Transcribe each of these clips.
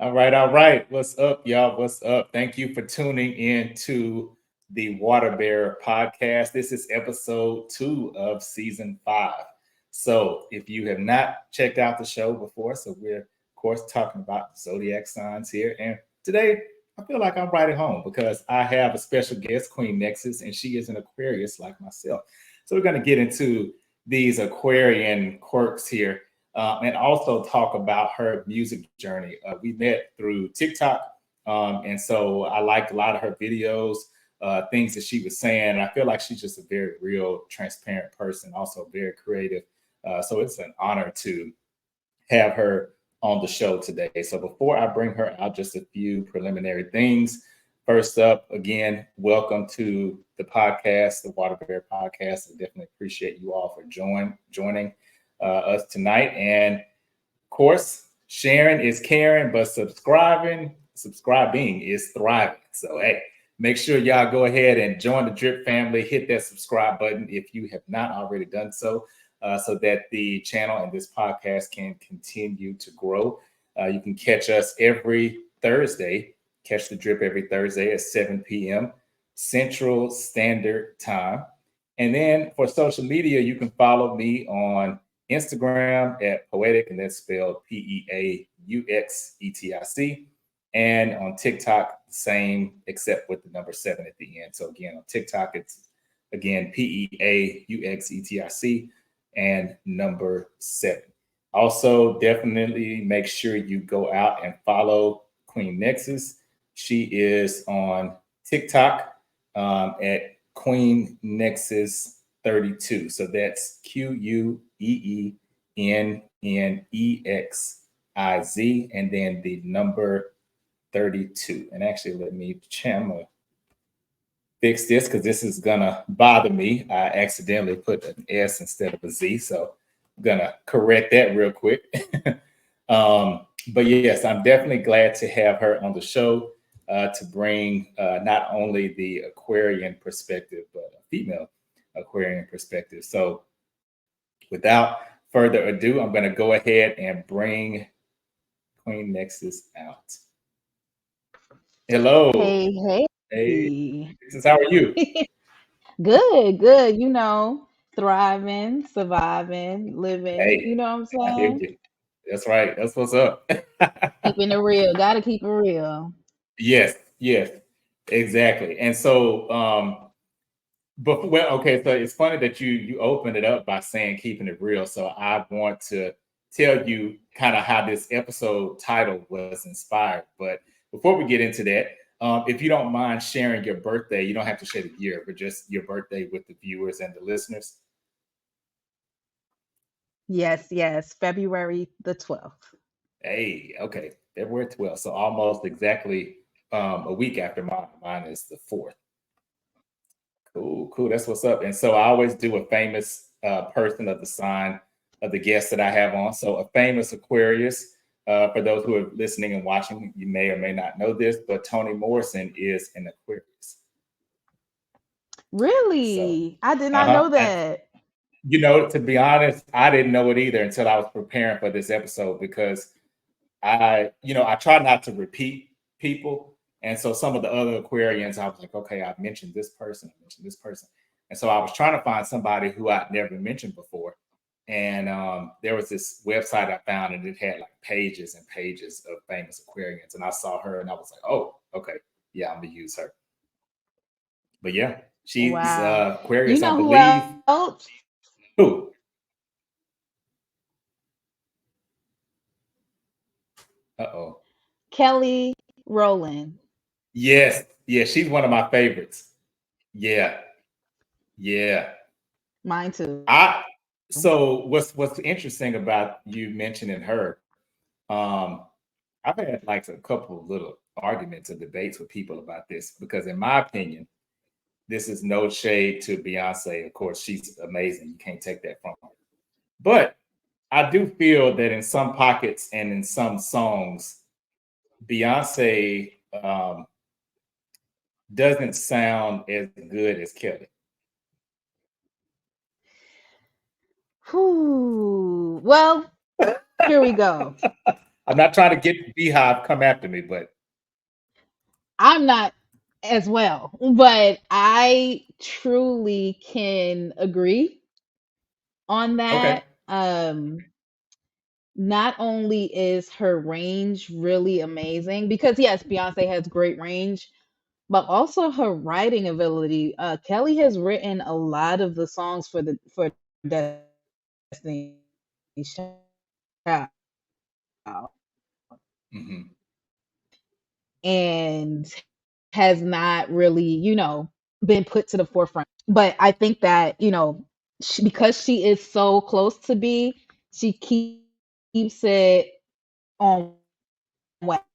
All right, all right. What's up, y'all? What's up? Thank you for tuning in to the Water Bearer podcast. This is episode 2 of season 5. So, if you have not checked out the show before, so we're of course talking about zodiac signs here, and today I feel like I'm right at home because I have a special guest, Queen Nexus, and she is an Aquarius like myself. So, we're going to get into these Aquarian quirks here and also talk about her music journey. We met through TikTok, and so I liked a lot of her videos, things that she was saying. And I feel like she's just a very real, transparent person, also very creative. So it's an honor to have her on the show today. So before I bring her out, just a few preliminary things. First up, again, welcome to the podcast, the Water Bear Podcast. I definitely appreciate you all for joining us tonight. And of course, sharing is caring, but subscribing is thriving. So hey, make sure y'all go ahead and join the Drip family. Hit that subscribe button if you have not already done so, so that the channel and this podcast can continue to grow. You can catch us every Thursday. Catch the Drip every Thursday at 7 p.m. Central Standard Time. And then for social media, you can follow me on Instagram at Poetic, and that's spelled P-E-A-U-X-E-T-I-C. And on TikTok, same except with the number 7 at the end. So again, on TikTok, it's again P-E-A-U-X-E-T-I-C and number 7. Also, definitely make sure you go out and follow Queen Nexus. She is on TikTok at Queen Nexus 32. So that's QUEENNEXIZ and then the number 32. And actually, let me fix this because this is gonna bother me. I accidentally put an S instead of a Z, so I'm gonna correct that real quick. But yes, I'm definitely glad to have her on the show to bring not only the Aquarian perspective, but a female Aquarian perspective. So without further ado, I'm going to go ahead and bring Queen Nexus out. Hello. Hey, Hey, hey. Nexus, how are you? Good, good. Thriving, surviving, living. Hey, You know what I'm I hear saying? you. That's right. That's what's up. Keeping it real. Gotta keep it real. Yes, yes, exactly. And so, but well, okay. So it's funny that you opened it up by saying keeping it real. So I want to tell you kind of how this episode title was inspired. But before we get into that, if you don't mind sharing your birthday, you don't have to share the year, but just your birthday with the viewers and the listeners. Yes, yes. February the 12th. Hey, okay, February 12th. So almost exactly a week after mine. Mine is the 4th. Cool, cool. That's what's up. And so I always do a famous person of the sign of the guest that I have on. So a famous Aquarius. For those who are listening and watching, you may or may not know this, but Toni Morrison is an Aquarius. So, Really? I did not know and that. to be honest, I didn't know it either until I was preparing for this episode because I try not to repeat people. And so some of the other Aquarians, I was like, okay, I've mentioned this person, I mentioned this person. And so I was trying to find somebody who I'd never mentioned before. And there was this website I found, and it had like pages and pages of famous Aquarians. And I saw her, and I was like, oh, okay, yeah, I'm gonna use her. But yeah, she's Wow. You Aquarius, I know who believe. else? Who? Uh oh. Kelly Rowland. Yes, yeah, she's one of my favorites. Yeah, yeah. Mine too. I so what's interesting about you mentioning her, um, I've had like a couple of little arguments or debates with people about this because in my opinion, this is no shade to Beyonce. Of course, she's amazing. You can't take that from her. But I do feel that in some pockets and in some songs, Beyonce doesn't sound as good as Kelly. Whew. Well, here we go. I'm not trying to get Beehive come after me, but I'm not as well, but I truly can agree on okay. that. Not only is her range really amazing, because yes, Beyonce has great range, but also her writing ability. Kelly has written a lot of the songs for Destiny's Child, Hmm. and has not really, been put to the forefront. But I think that, because she is so close to B, she keeps it on wax.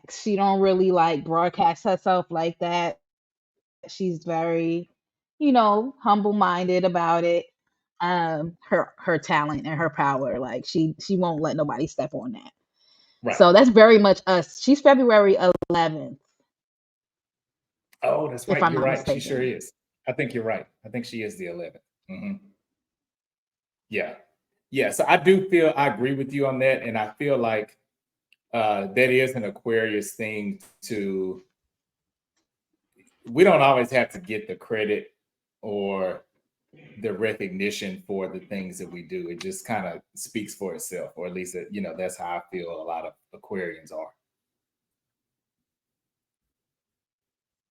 She don't really like broadcast herself like that. She's very, humble minded about it. Her talent and her power, like she won't let nobody step on that. Right. So that's very much us. She's February 11th, Oh, that's if right. I'm You're not right. She sure mistaken. is. I think you're right. I think she is the 11th. Hmm. Yeah. Yeah. So I do feel I agree with you on that. And I feel like that is an Aquarius thing to, we don't always have to get the credit or the recognition for the things that we do. It just kind of speaks for itself, or at least, that's how I feel a lot of Aquarians are.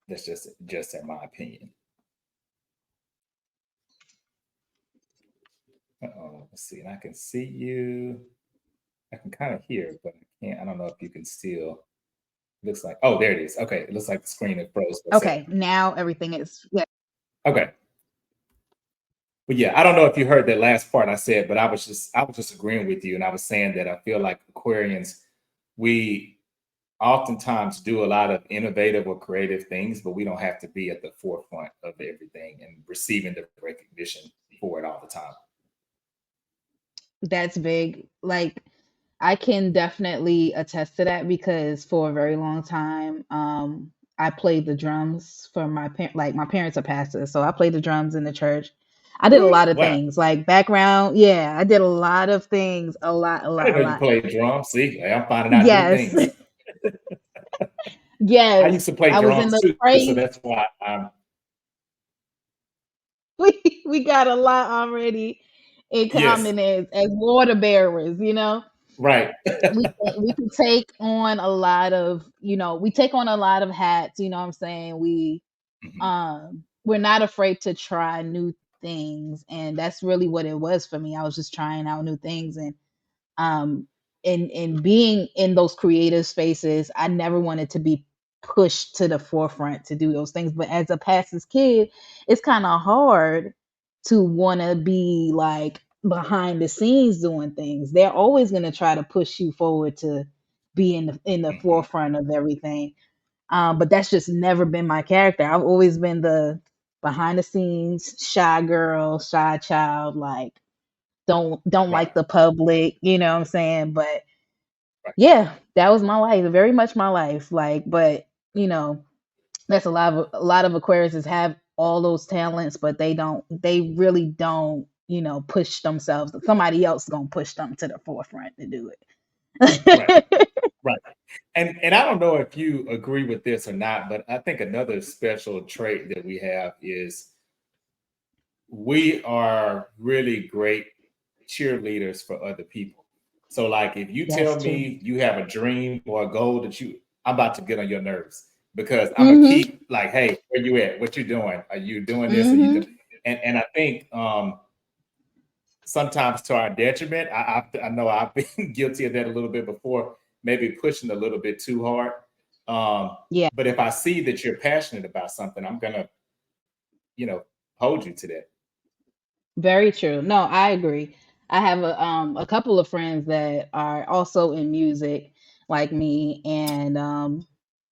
That's just in my opinion. Let's see. And I can see you. I can kind of hear, but I can't. I don't know if you can still. Looks like. Oh, there it is. Okay. It looks like the screen is froze for a second. Okay, now everything is, yeah. Okay. But yeah, I don't know if you heard that last part I said, but I was just agreeing with you, and I was saying that I feel like Aquarians, we oftentimes do a lot of innovative or creative things, but we don't have to be at the forefront of everything and receiving the recognition for it all the time. That's big. Like, I can definitely attest to that because for a very long time, I played the drums for my parents. Like, my parents are pastors, so I played the drums in the church. I did a What? lot of Wow. things, like background. Yeah, I did a lot of things, a lot, a I lot, didn't a know you lot. played drums. See, I'm finding out new Yes, things. I used yes. to play I was in drums the too, so praise. that's why We got a lot already in yes, common as water bearers. right. We can take on a lot of, we take on a lot of hats. You know what I'm saying? Mhm. We're not afraid to try new things, and that's really what it was for me. I was just trying out new things, and um in being in those creative spaces, I never wanted to be pushed to the forefront to do those things. But as a pastor's kid, it's kind of hard to want to be like behind the scenes doing things. They're always going to try to push you forward to be in the Mhm. forefront of everything. But that's just never been my character. I've always been the behind the scenes shy girl, shy child, like don't Right, like the public, you know what I'm saying? But right, yeah, that was my life, very much my life. Like, but you know, that's a lot of Aquariuses have all those talents, but they really don't, push themselves. Somebody else gonna push them to the forefront to do right, it. right. And I don't know if you agree with this or not, but I think another special trait that we have is we are really great cheerleaders for other people. So, like, if you tell That's true. me you have a dream or a goal that I'm about to get on your nerves because I'm gonna Mhm. keep like, hey, where you at? What you doing? Are you doing this? Are you doing? Mhm. And I think sometimes to our detriment, I know I've been guilty of that a little bit before, maybe pushing a little bit too hard. Um, Yeah. but if I see that you're passionate about something, I'm gonna, you know, hold you to that. Very true. No, I agree. I have a couple of friends that are also in music like me, and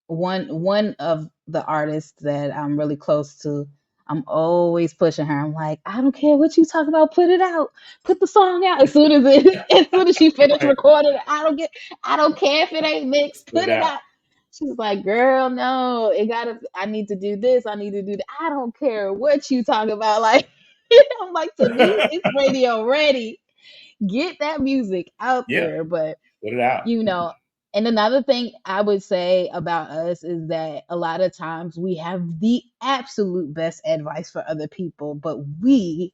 one of the artists that I'm really close to, I'm always pushing her. I'm like, I don't care what you talk about, put it out, put the song out. As soon as as soon as she finished Right. recording, I don't care if it ain't mixed, Put put it it out. out. She's like, girl, no, I need to do this, I need to do that. I don't care what you talk about, like. I'm like, to me, it's radio ready. Get that music out Yeah. there. But Put it out. you know. And another thing I would say about us is that a lot of times we have the absolute best advice for other people, but we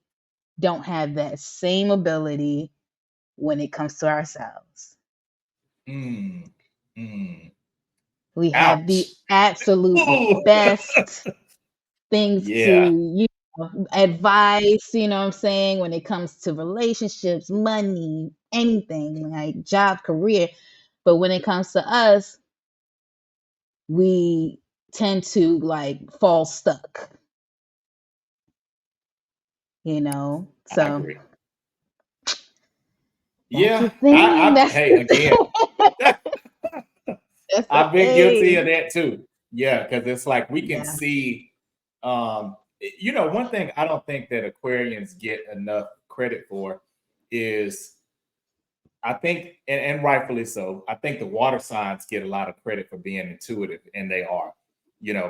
don't have that same ability when it comes to ourselves. Mm, mm. We have the Ouch. absolute Ooh. best things to, Yeah, advice, you know what I'm saying, when it comes to relationships, money, anything, like job, career. But when it comes to us, we tend to like fall stuck, you know? I So agree. that's the Yeah, thing. That's hey, the again, that's the I've been guilty of thing. that too. Yeah, because it's like we can Yeah. see, one thing I don't think that Aquarians get enough credit for is I think, and rightfully so, I think the water signs get a lot of credit for being intuitive, and they are.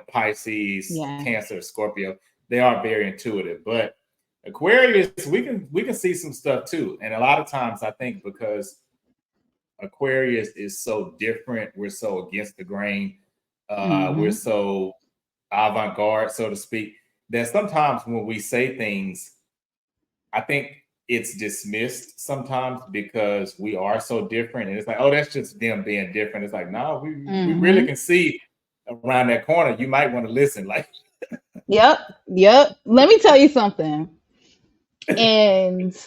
Pisces, Yeah. Cancer, Scorpio, they are very intuitive. But Aquarius, we can see some stuff too. And a lot of times I think because Aquarius is so different, we're so against the grain, we're Hmm. so avant-garde, so to speak, that sometimes when we say things, I think it's dismissed sometimes because we are so different, and it's like, oh, that's just them being different. It's like, no, we really Hmm. can see around that corner. You might want to listen. Like, Yep. Yep. Let me tell you something. And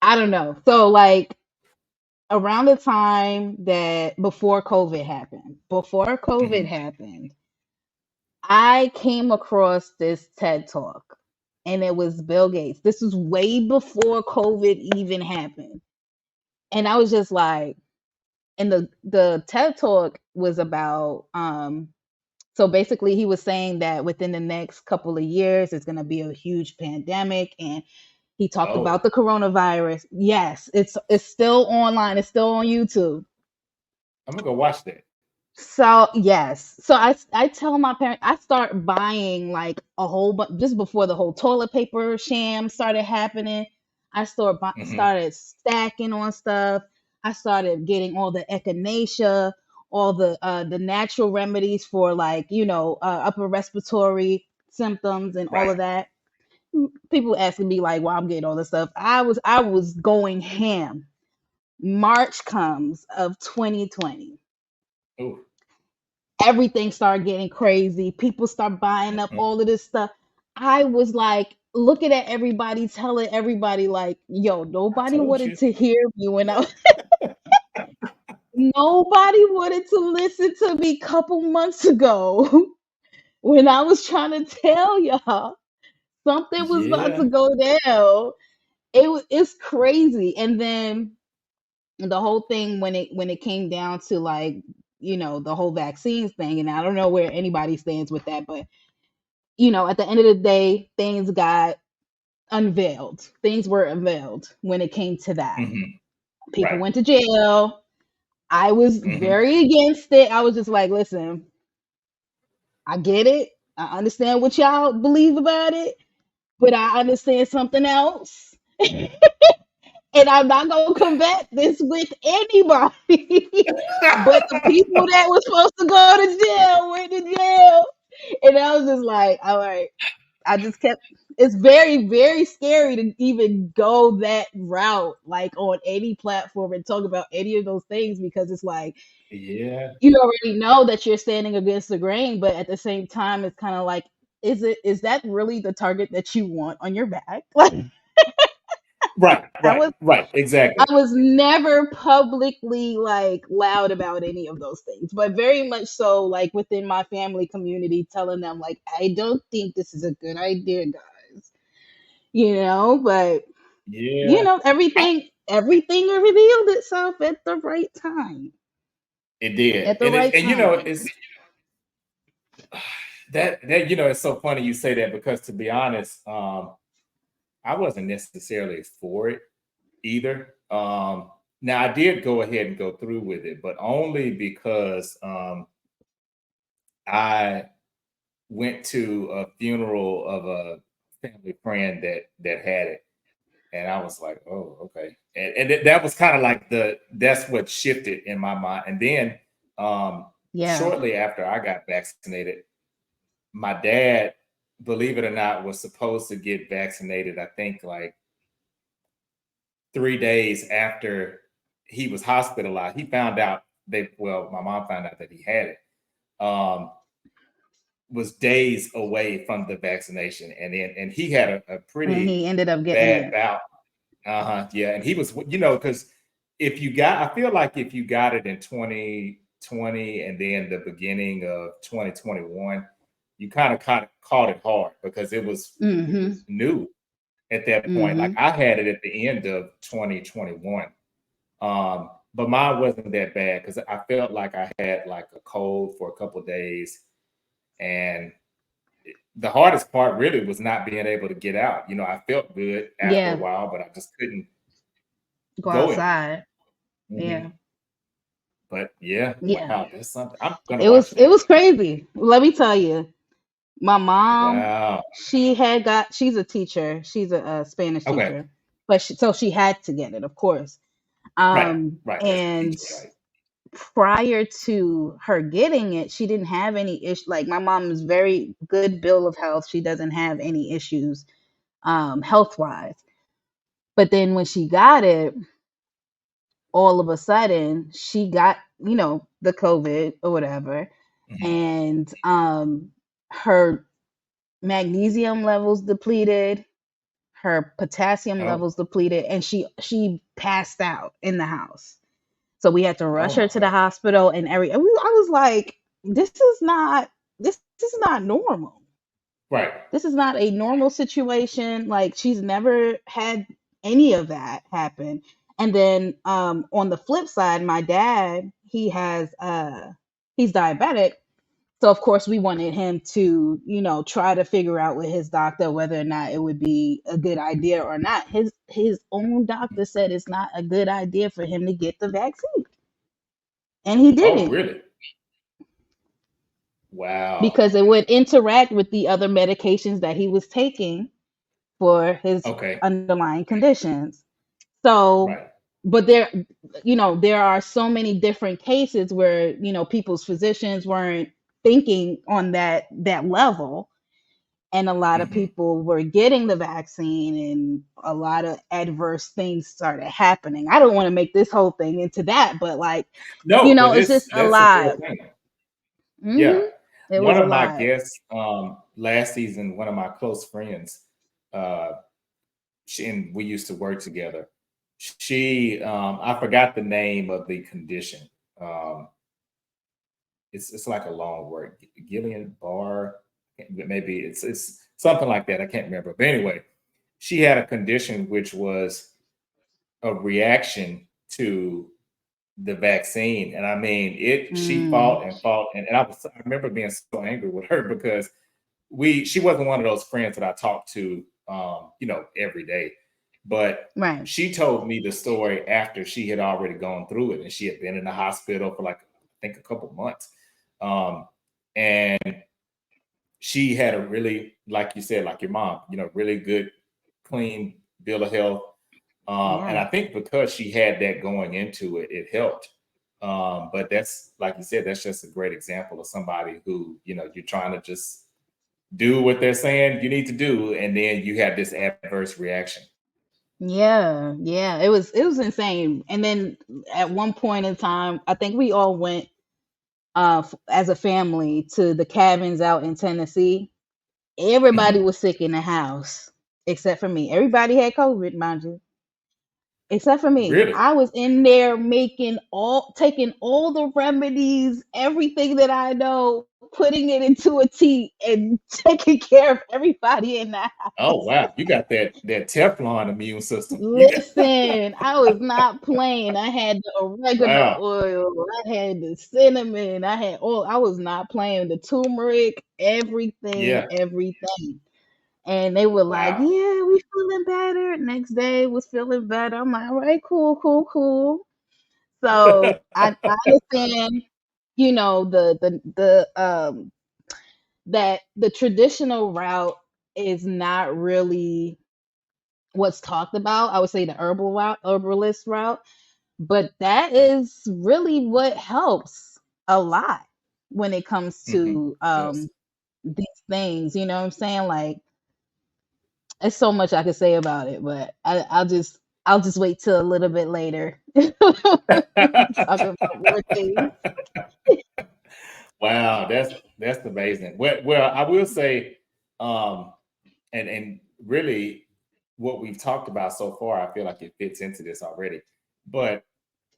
I don't know. So like around the time that before COVID mhm. happened, I came across this TED talk and it was Bill Gates. This was way before COVID even happened. And I was just like, and the TED talk was about so basically he was saying that within the next couple of years it's going to be a huge pandemic, and he talked about Oh, the coronavirus. Yes, it's still online, it's still on YouTube. I'm gonna go watch that. So yes, so I tell my parents, I start buying like a whole bunch just before the whole toilet paper sham started happening. Hmm. Started stacking on stuff. I started getting all the echinacea, all the natural remedies for like upper respiratory symptoms and all Right. of that. People asking me like why I'm getting all this stuff. I was going ham. March comes of 2020, Oh, everything started getting crazy. People start buying up all of this stuff. I was like looking at everybody, telling everybody like, "Yo, I nobody told wanted you. to hear me when I nobody wanted to listen to me a couple months ago when I was trying to tell y'all something was about to Yeah. go down." It's crazy. And then the whole thing when it came down to like the whole vaccines thing, and I don't know where anybody stands with that, but at the end of the day, things were unveiled when it came to that. Hmm. People Right. went to jail. I was Hmm. very against it. I was just like, listen, I get it, I understand what y'all believe about it, but I understand something else. And I'm not gonna combat this with anybody. But the people that were supposed to go to jail went to jail. And I was just like, all right. I just kept it's very, very scary to even go that route, like on any platform and talk about any of those things, because it's like Yeah. you already know that you're standing against the grain, but at the same time it's kind of like, is that really the target that you want on your back? Like Right. I Right. was Right. Exactly. I was never publicly like loud about any of those things, but very much so like within my family community, telling them like I don't think this is a good idea, guys. But Yeah. I, everything revealed itself at the right time. it did, At the right and time. it's that it's so funny you say that because to be honest, I wasn't necessarily for it either. Now I did go ahead and go through with it, but only because I went to a funeral of a family friend that had it, And I was like, oh, okay. And that was kind of like that's what shifted in my mind. And then Yeah. shortly after I got vaccinated, my dad, believe it or not, was supposed to get vaccinated, I think like 3 days after he was hospitalized. He found out well, my mom found out that he had it. Um, was days away from the vaccination, and he had a And pretty he ended up getting bad it. bout. Uh-huh. Yeah. And he was, because if you got, I feel like if you got it in 2020 and then the beginning of 2021, you kind of caught it hard because it was Mm-hmm. new at that point. Like Mm-hmm. I had it at the end of 2021. But mine wasn't that bad because I felt like I had like a cold for a couple of days. And the hardest part really was not being able to get out. I felt good after a Yeah. while, but I just couldn't Go go anywhere. outside. Hmm. Yeah. But yeah, Yeah. wow, that's something. I'm gonna It watch was it that. was crazy. Let me tell you. My mom, Wow. she's a teacher. She's a Spanish Okay. teacher. But so she had to get it, of course. Right. Right. As a And teacher, right? prior to her getting it, she didn't have any issue. Like my mom is very good bill of health. She doesn't have any issues health wise. But then when she got it, all of a sudden she got, the COVID or whatever. Mhm. And her magnesium levels depleted, her potassium Oh. levels depleted, and she passed out in the house. So we had to Oh rush her my to the God. hospital I was like, this is not normal. Right. This is not a normal situation. Like she's never had any of that happen. And then on the flip side, my dad, he's diabetic. So of course we wanted him to, try to figure out with his doctor whether or not it would be a good idea or not. His own doctor said it's not a good idea for him to get the vaccine. And he Oh, didn't, really? Wow. because it would interact with the other medications that he was taking for his Okay. underlying conditions. So, Right. but there are so many different cases where, people's physicians weren't thinking on that level, and a lot of Hmm. people were getting the vaccine and a lot of adverse things started happening. I don't want to make this whole thing into that, but like, No, but it's just a that's a real lot. thing. Yeah. Hmm. It One was a of my lot. guests last season, one of my close friends, uh, and we used to work together. She, I forgot the name of the condition. Um, it's like a long word, Gillian Barr. Maybe it's something like that. I can't remember. But anyway, she had a condition which was a reaction to the vaccine, and I mean it. She Mm, fought and fought, and I remember being so angry with her because she wasn't one of those friends that I talked to every day. But right. she told me the story after she had already gone through it and she had been in the hospital for like I think a couple months. Um, and she had a really, like you said, like your mom, really good, clean bill of health. And Yeah. I think because she had that going into it, it helped. But that's like you said, that's just a great example of somebody who, you're trying to just do what they're saying you need to do, and then you have this adverse reaction. Yeah, yeah, it was insane. And then at one point in time, I think we all went as a family to the cabins out in Tennessee. Everybody Mhm. was sick in the house except for me. Everybody had COVID, mind you, except for me. Really? I was in there taking all the remedies, everything that I know, putting it into a tea and taking care of everybody in that. Oh wow, you got that Teflon immune system. You got Listen, I was not playing. I had the oregano wow, oil, I had the cinnamon, I was not playing the turmeric, everything, yeah, everything. And they were like, wow. "Yeah, we feeling better." Next day was feeling better. I'm like, "All right, cool, cool, cool." So I understand, that the traditional route is not really what's talked about. I would say the herbalist route, but that is really what helps a lot when it comes Hmm. to Yes. these things. You know what I'm saying? Like, there's so much I could say about it, but I'll just wait till a little bit later to talk about more things. Wow, that's amazing. Well, I will say, um, and really, what we've talked about so far, I feel like it fits into this already. But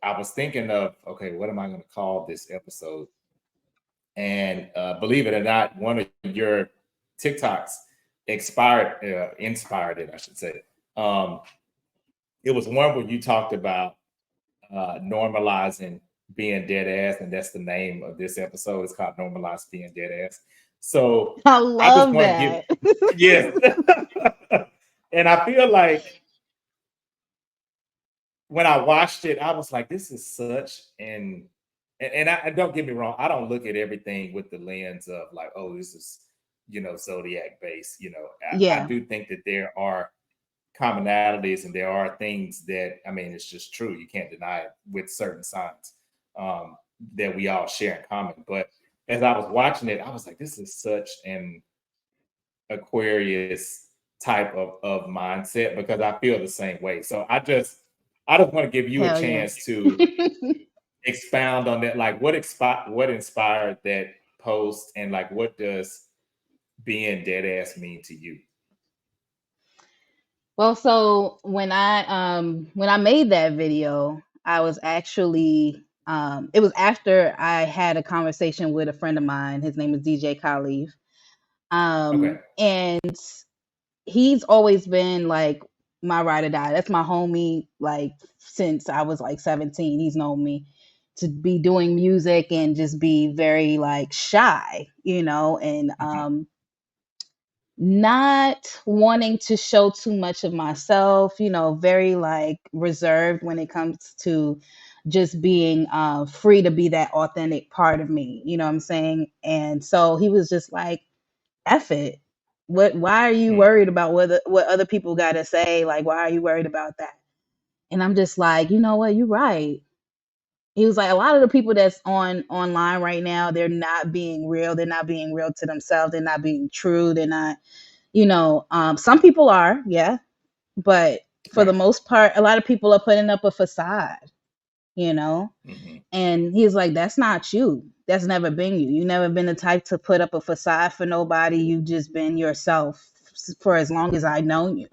I was thinking of, okay, what am I going to call this episode? And believe it or not, one of your TikToks inspired it, I should say. Um, it was one where you talked about normalizing being dead ass, and that's the name of this episode. It's called Normalize Being Deadass. So I I just love want to give that. yes, and I feel like when I watched it, I was like, this is such and I don't get me wrong, I don't look at everything with the lens of like, oh, this is zodiac based. I Yeah, do think that there are commonalities and there are things that I mean it's just true. You can't deny it with certain signs um, that we all share in common. But as I was watching it, I was like, this is such an Aquarius type of mindset because I feel the same way. So I just want to give you a hell yeah. chance to expound on that. Like what inspired that post and like what does being dead ass mean to you? Well, so when I made that video, I was actually it was after I had a conversation with a friend of mine. His name is DJ Khalif. Okay. And he's always been like my ride or die. That's my homie, like since I was like 17. He's known me to be doing music and just be very like shy, and Hmm. not wanting to show too much of myself, very like reserved when it comes to just being free to be that authentic part of me, you know what I'm saying? And so he was just like, F it. Why are you worried about what other people gotta say? Like, why are you worried about that? And I'm just like, you know what, you're right. He was like, a lot of the people that's online right now, they're not being real. They're not being real to themselves. They're not being true. They're not, some people are, yeah, but for the Right. most part, a lot of people are putting up a facade, you know. Hmm. And he's like, that's not you. That's never been you. You never been the type to put up a facade for nobody. You've just been yourself for as long as I've known you.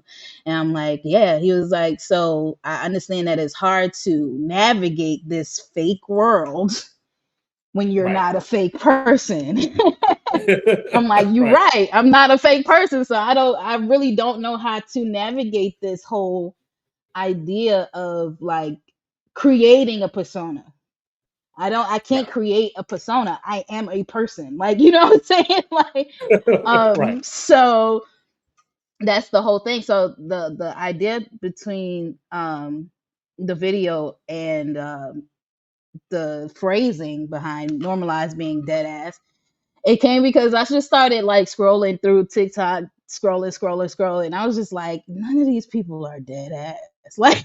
And I'm like, yeah. He was like, so I understand that it's hard to navigate this fake world when you're Right. not a fake person. I'm like, you're Right. right. I'm not a fake person. So I really don't know how to navigate this whole idea of like creating a persona. I can't Right. create a persona. I am a person. Like, you know what I'm saying? Like, Right. so that's the whole thing. So the idea between the video and the phrasing behind normalize being dead ass, it came because I just started like scrolling through TikTok, scrolling. I was just like, none of these people are dead ass. Like,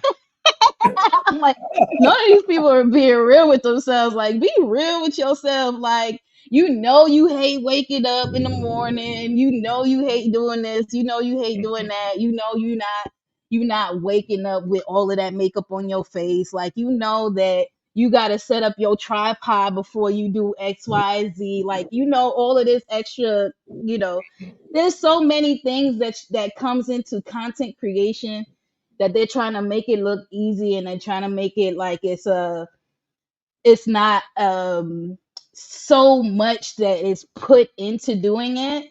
I'm like, none of these people are being real with themselves. Like, be real with yourself. Like, you hate waking up in the morning. You hate doing this. You hate doing Mhm. that. You not waking up with all of that makeup on your face. Like, that you got to set up your tripod before you do XYZ. Like, all of this extra, you know, there's so many things that comes into content creation that they're trying to make it look easy, and they're trying to make it like it's not so much that is put into doing it.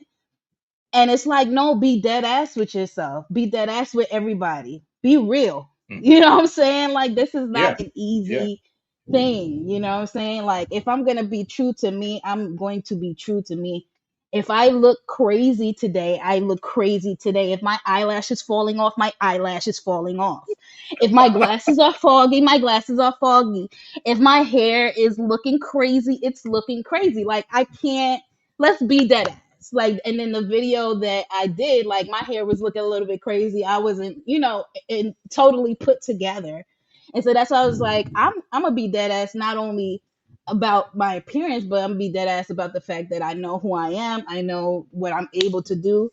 And it's like, no, be dead ass with yourself. Be dead ass with everybody. Be real. You Mhm. know what I'm saying? Like, this is not Yeah. an Yeah. easy thing. You know what I'm saying? Like, if I'm going to be true to me, I'm going to be true to me. If I look crazy today, I look crazy today. If my eyelash is falling off, my eyelash is falling off. If my glasses are foggy, my glasses are foggy. If my hair is looking crazy, it's looking crazy. Like, I can't, let's be dead ass. moments. Like, and in the video that I did, like my hair was looking a little bit crazy. I wasn't, and totally put together. And so that's why I was like, I'm gonna be dead ass not only about my appearance, but I'm gonna be dead ass about the fact that I know who I am. I know what I'm able to do.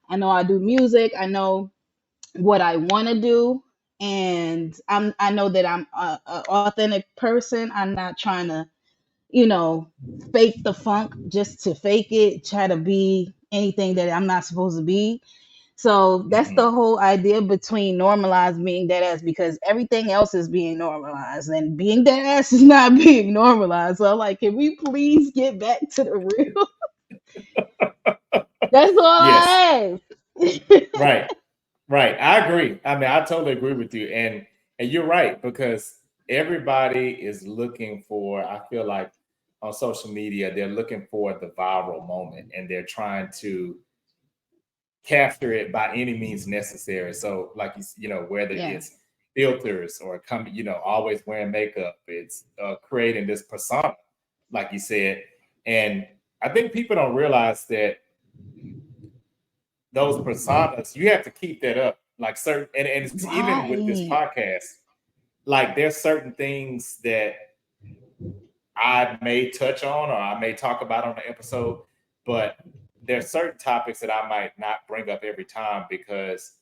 I know I do music. I know what I want to do, and I know that I'm a authentic person. I'm not trying to, you know, fake the funk just to fake it, try to be anything that I'm not supposed to be. So that's Mhm. the whole idea between normalized being dead ass, because everything else is being normalized and being dead ass is not being normalized. So I'm like, can we please get back to the real? That's all Yes, I ask. right. Right. I agree. I mean, I totally agree with you. And you're right, because everybody is looking for, I feel like on social media, they're looking for the viral moment and they're trying to capture it by any means necessary. So like whether Yeah. it's filters or always wearing makeup, it's creating this persona, like you said. And I think people don't realize that those personas, you have to keep that up. Like certain, and it's even with this Right. podcast, like there's certain things that I may touch on or I may talk about on the episode, but there's certain topics that I might not bring up every time because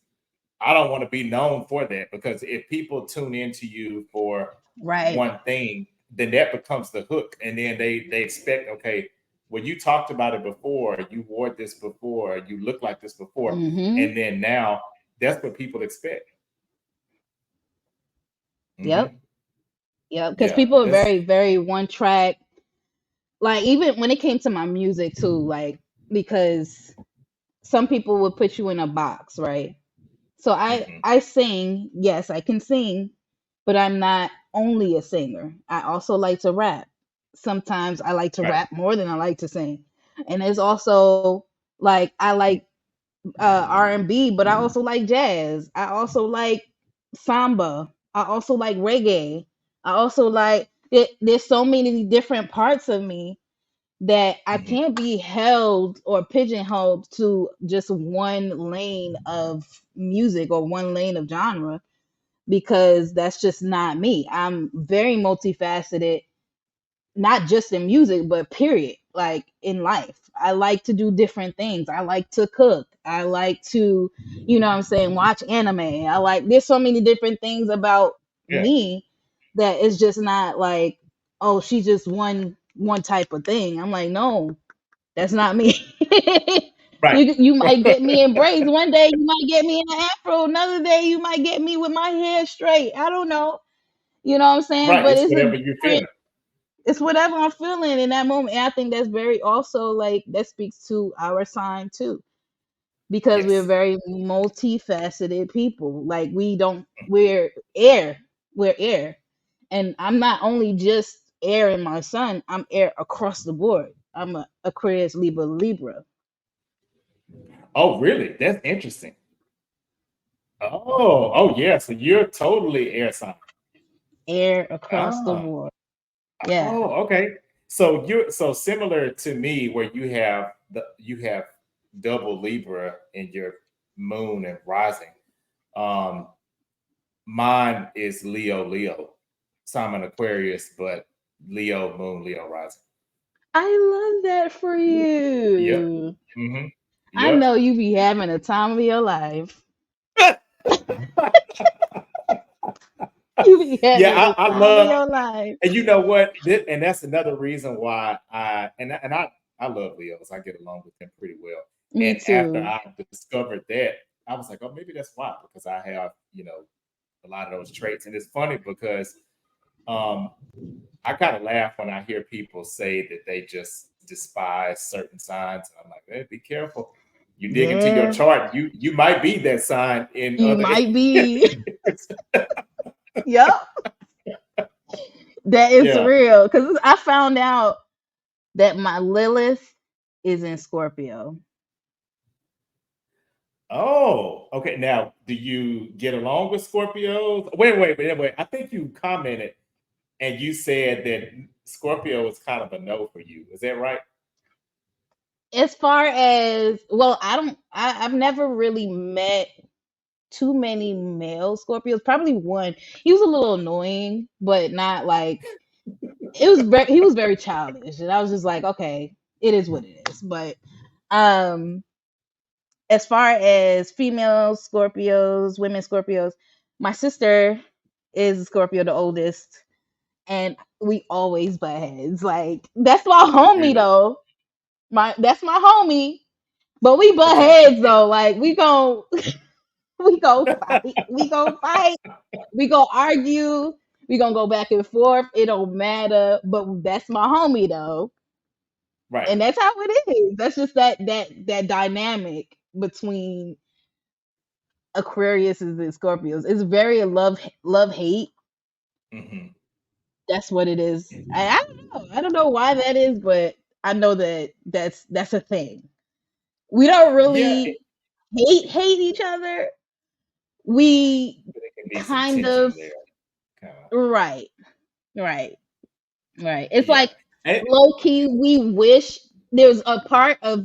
I don't want to be known for that. Because if people tune into you for Right. one thing, then that becomes the hook, and then they expect, okay, well, you talked about it before, you wore this before, you look like this before, Mm-hmm. and then now that's what people expect. Yep. Hmm. Yep. Because Yeah, people are that's very, very one track. Like even when it came to my music too, like because some people would put you in a box, right? So hmm I sing, yes, I can sing, but I'm not only a singer. I also like to rap. Sometimes I like to right. rap more than I like to sing. And there's also like I like R&B, but I also like jazz. I also like samba. I also like reggae. I also like there's so many different parts of me that I Hmm. can't be held or pigeonholed to just one lane of music or one lane of genre, because that's just not me. I'm very multifaceted, not just in music, but period, like in life. I like to do different things. I like to cook. I like to, what I'm saying, watch anime. I like, there's so many different things about Yeah, me that it's just not like, oh, she's just one type of thing. I'm like, no, that's not me. right. You might get me in braids one day, you might get me in an afro, another day you might get me with my hair straight. I don't know. You know what I'm saying? Right. But It's it's a whatever you're different, feeling. it's whatever I'm feeling in that moment. And I think that's very also like that speaks to our sign too, because we're Yes. very multifaceted people. Like we're air. And I'm not only just air in my sun, I'm air across the board. I'm a Aquarius Libra. Oh, really? That's interesting. Oh, yeah. So you're totally air sign. Air across the Ah. board. Yeah. Oh, okay. So you're so similar to me, where you have double Libra in your moon and rising. Um, Mine is Leo. So I'm an Aquarius, but Leo moon, Leo rising. I love that for Yep. you. Hmm. I Yep. know you be having a time of your life. You be Yeah, having the I time of love, your life. and you know what? And that's another reason why I love Leos. I get along with them pretty well. Me And after too. I discovered that, I was like, oh, maybe that's why, because I have, a lot of those traits. And it's funny because um I kind of laugh when I hear people say that they just despise certain signs. And I'm like, hey, be careful. You dig into your Yeah, chart, you might be that sign in you other might be. areas. Yep, that is Yeah. real. Because I found out that my Lilith is in Scorpio. Oh, okay. Now, do you get along with Scorpios? Wait. I think you commented and you said that Scorpio is kind of a no for you. Is that right? As far as, well, I've never really met too many male Scorpios. Probably one. He was a little annoying, but not like, he was very childish, and I was just like, okay, it is what it is. But um as far as female Scorpios, women Scorpios, my sister is Scorpio, the oldest, and we always butt heads. Like, that's my homie Really? though. That's my homie. But we butt Okay. heads though. Like, we go fight. We go fight. We go argue. We gonna go back and forth. It don't matter. But that's my homie though. Right. And that's how it is. That's just that dynamic between Aquarius and Scorpios. It's very love hate. Hmm. That's what it is. I don't know. I don't know why that is, but I know that that's a thing. We don't Yeah, really hate each other. We there can be some kind tension of, there. Kind of. right, right, right. It's Yeah. like, low key. We wish there's a part of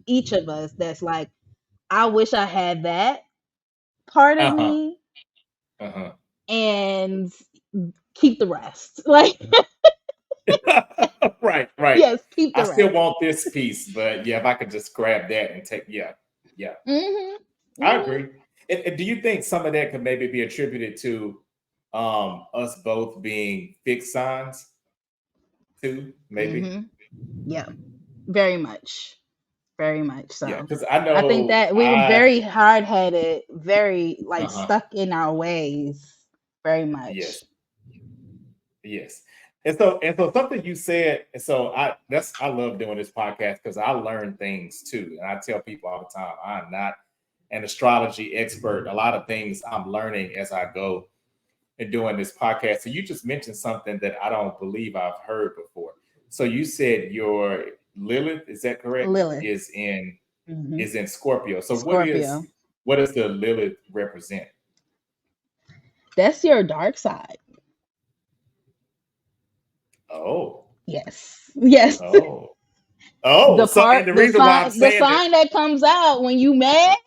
each of us that's like, I wish I had that part of Uh-huh. me, Uh-huh. and keep the rest. Like, Right, right. yes, keep I the still rest. want this piece, but yeah, if I could just grab that and take, yeah, yeah, Mhm. I Mhm. agree. And do you think some of that could maybe be attributed to us both being fixed signs too? Maybe. Mhm. Yeah. Very much. Very much Yeah, so. because I I think know that we were very hard headed, very like uh-huh. stuck in our ways. Very Yes, much. yes. And so something you said, and so I love doing this podcast because I learn things too. And I tell people all the time, I'm not an astrology expert. A lot of things I'm learning as I go and doing this podcast. So you just mentioned something that I don't believe I've heard before. So you said your Lilith, is that correct? Lilith. Hmm. Is in Scorpio. So Scorpio. what does the Lilith represent? That's your dark side. Oh, Yes. Yes. oh, oh. So and the reason why I'm The saying that, sign that comes out when you mad,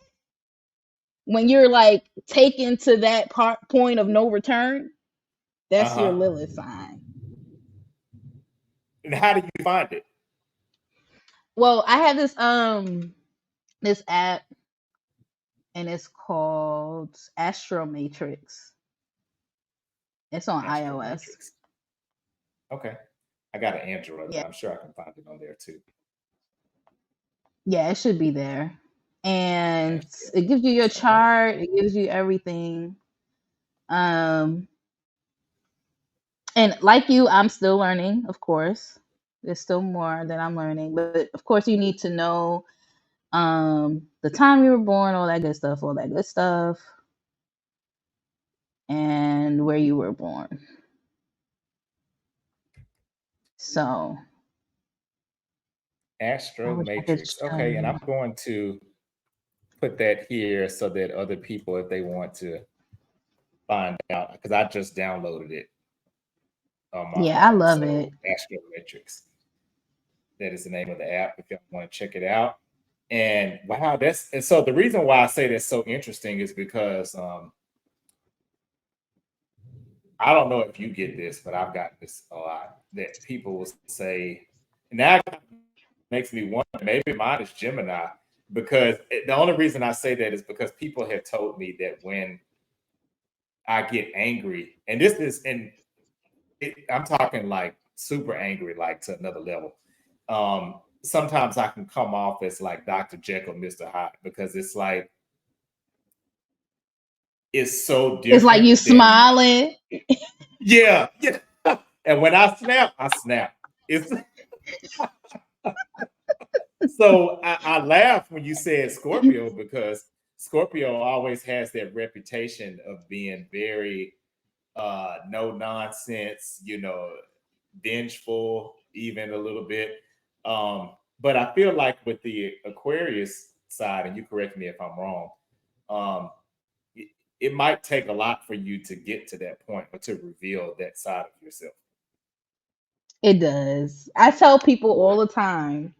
when you're like taken to that point of no return, that's your uh-huh. Lilith sign. And how do you find it? Well, I have this app, and it's called Astro Matrix. It's on Astro iOS. Matrix. Okay. I got an Android, Yeah. but I'm sure I can find it on there too. Yeah, it should be there. And Astro it gives you your Matrix. Okay. chart, it gives you everything. Um and like you, I'm still learning, of course. There's still more that I'm learning, but of course you need to know the time you were born, all that good stuff, and where you were born. So I Astro wish I could Matrix. show Okay, and you. I'm going to put that here so that other people, if they want to find out, because I just downloaded it on my Yeah, I phone. love it. So Astrometrics, that is the name of the app. If you want to check it out. And wow, that's and so the reason why I say that's so interesting is because I don't know if you get this, but I've gotten this a lot that people will say, and that makes me wonder maybe mine is Gemini because the only reason I say that is because people have told me that when I get angry, and this is, and I'm talking like super angry, like to another level. Sometimes I can come off as like Dr. Jekyll, Mr. Hyde, because it's like it's so It's like different you than smiling. yeah, yeah. And when I snap, I snap. It's so I laugh when you said Scorpio because Scorpio always has that reputation of being very no nonsense, vengeful, even a little bit. But I feel like with the Aquarius side, and you correct me if I'm wrong, um, it, it might take a lot for you to get to that point or to reveal that side of yourself. It does. I tell people all the time,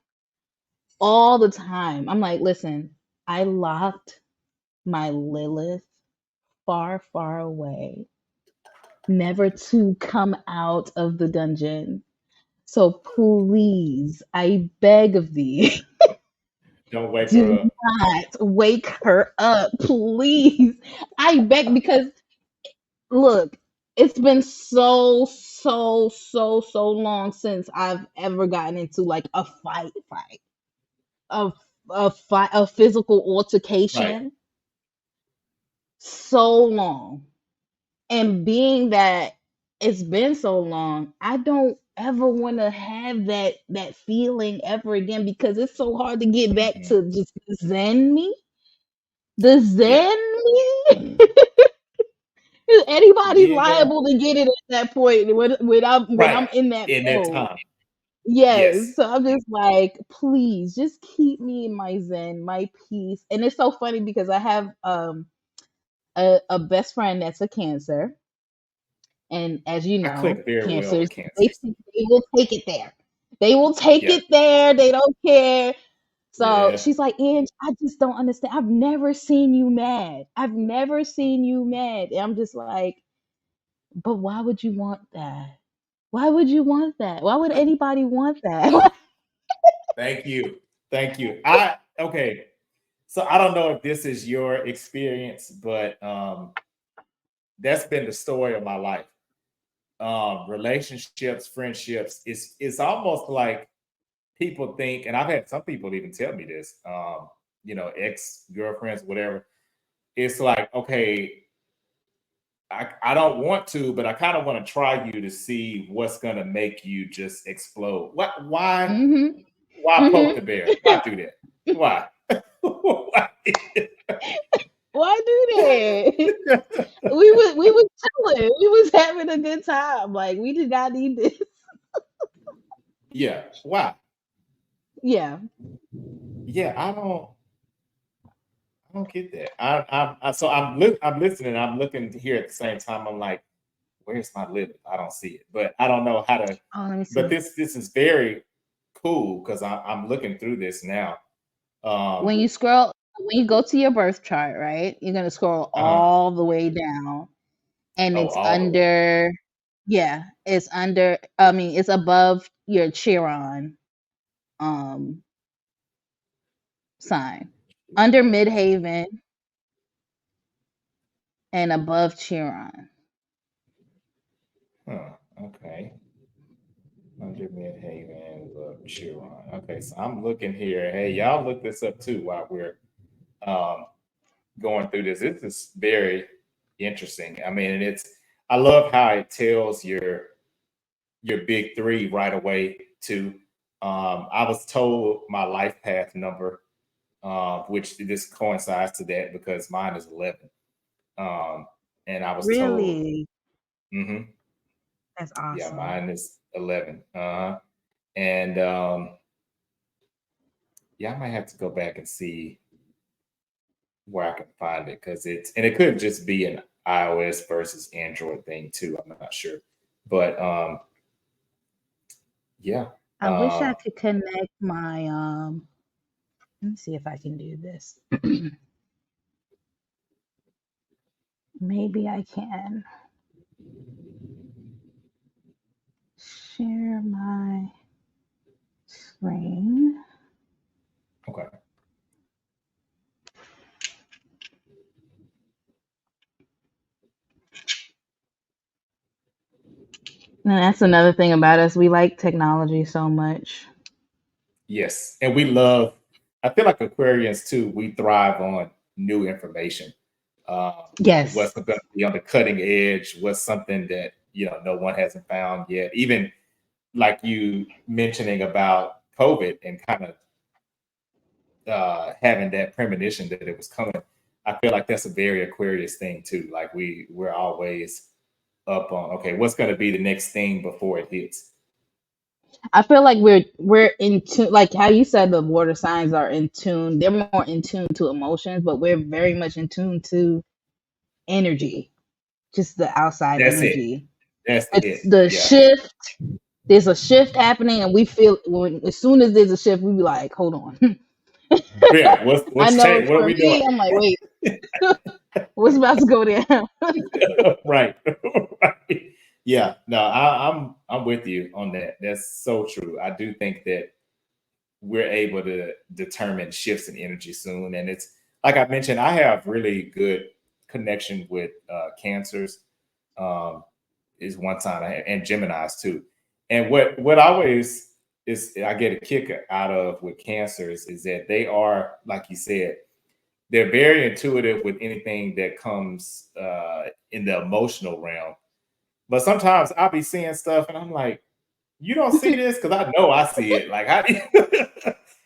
all the time. I'm like, listen, I locked my Lilith far, far away, never to come out of the dungeon. So please, I beg of thee, Don't wake her do up. not wake her up, please. I beg because look, it's been so long since I've ever gotten into like a fight, a a physical Right. altercation. So long. And being that it's been so long, I don't ever want to have that feeling ever again because it's so hard to get back Mhm. to just zen me. The Yeah. zen me. Anybody's Yeah. liable to get it at that point when I'm Right. in that In that mode. time. Yes. Yes. So I'm just like, please just keep me in my zen, my peace. And it's so funny because I have a best friend that's a cancer. And as you I know, click very well with cancers, cancers. they will take it there. They will take Yeah. it there. They don't care. So Yeah. she's like, Ange, I just don't understand. I've never seen you mad. I've never seen you mad. And I'm just like, but why would you want that? Why would you want that? Why would anybody want that? Thank you. Thank you. I okay. So I don't know if this is your experience, but that's been the story of my life. Relationships, friendships, it's almost like people think, and I've had some people even tell me this, ex-girlfriends, whatever. It's like, okay, I don't want to, but I kind of want to try you to see what's gonna make you just explode. What hmm why poke hmm the bear? Why do that? Why? Why? Why do that? We was chilling. We was having a good time. Like we did not need this. Yeah. Why? Yeah. Yeah, I don't get that. So I'm listening. I'm looking here at the same time. I'm like, where's my Lilith? I don't see it, but I don't know how to. Oh, let me But see. this is very cool because I'm looking through this now. When Um, you scroll, when you go to your birth chart, right? You're gonna scroll uh-huh. all the way down, and Oh, it's all the way. under. Yeah, it's under. I mean, it's above your Chiron um sign, under Midhaven and above Chiron. Huh. Okay. Under Midhaven, look, Chiron. Okay, so I'm looking here. Hey, y'all look this up too while we're um going through this. This is very interesting. I mean, and I love how it tells your big three right away too. I was told my life path number, which this coincides to that because mine is 11. Um, and I was told, Really? mhm, That's yeah, awesome. mine is 11. And yeah, I might have to go back and see where I can find it because it could just be an iOS versus Android thing too. I'm not sure, but yeah, I wish I could connect my let me see if I can do this. Maybe I can share my screen. okay, And that's another thing about us. We like technology so much. yes, and we love. I feel like Aquarians too. We thrive on new information. What's Yes. going to be on the cutting edge? What's something that no one hasn't found yet? Even like you mentioning about COVID and kind of having that premonition that it was coming. I feel like that's a very Aquarius thing too. Like we're always up on, okay, what's going to be the next thing before it hits. I feel like we're in tune, like how you said the water signs are in tune. They're more in tune to emotions, but we're very much in tune to energy, just the outside That's it. energy. That's It's it. the Yeah. shift. there's a shift happening, and we feel when as soon as there's a shift, we be like, hold on. Yeah, I what's know change? What are for we doing? me, I'm like, wait, what's about to go down? Right. Right. Yeah. No, I'm with you on that. That's so true. I do think that we're able to determine shifts in energy soon. And it's like I mentioned, I have really good connection with cancers. Um, is one sign I have, and Gemini's too. And what always is I get a kick out of with cancers is that they are, like you said, they're very intuitive with anything that comes in the emotional realm. But sometimes I'll be seeing stuff and I'm like, you don't see this? Because I know I see it. Like, how do you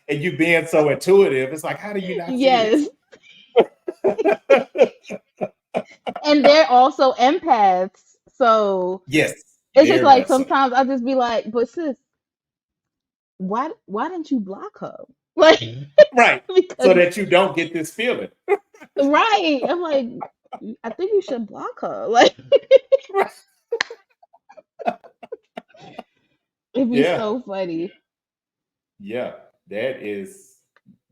and you being so intuitive, it's like, how do you not see this? Yes, and they're also empaths, so Yes, it's just very like much so. sometimes I just be like, but sis, why didn't you block her? Like Right. So because that you don't get this feeling. right, I'm like, I think you should block her. Like Right. it'd be Yeah. so funny. Yeah.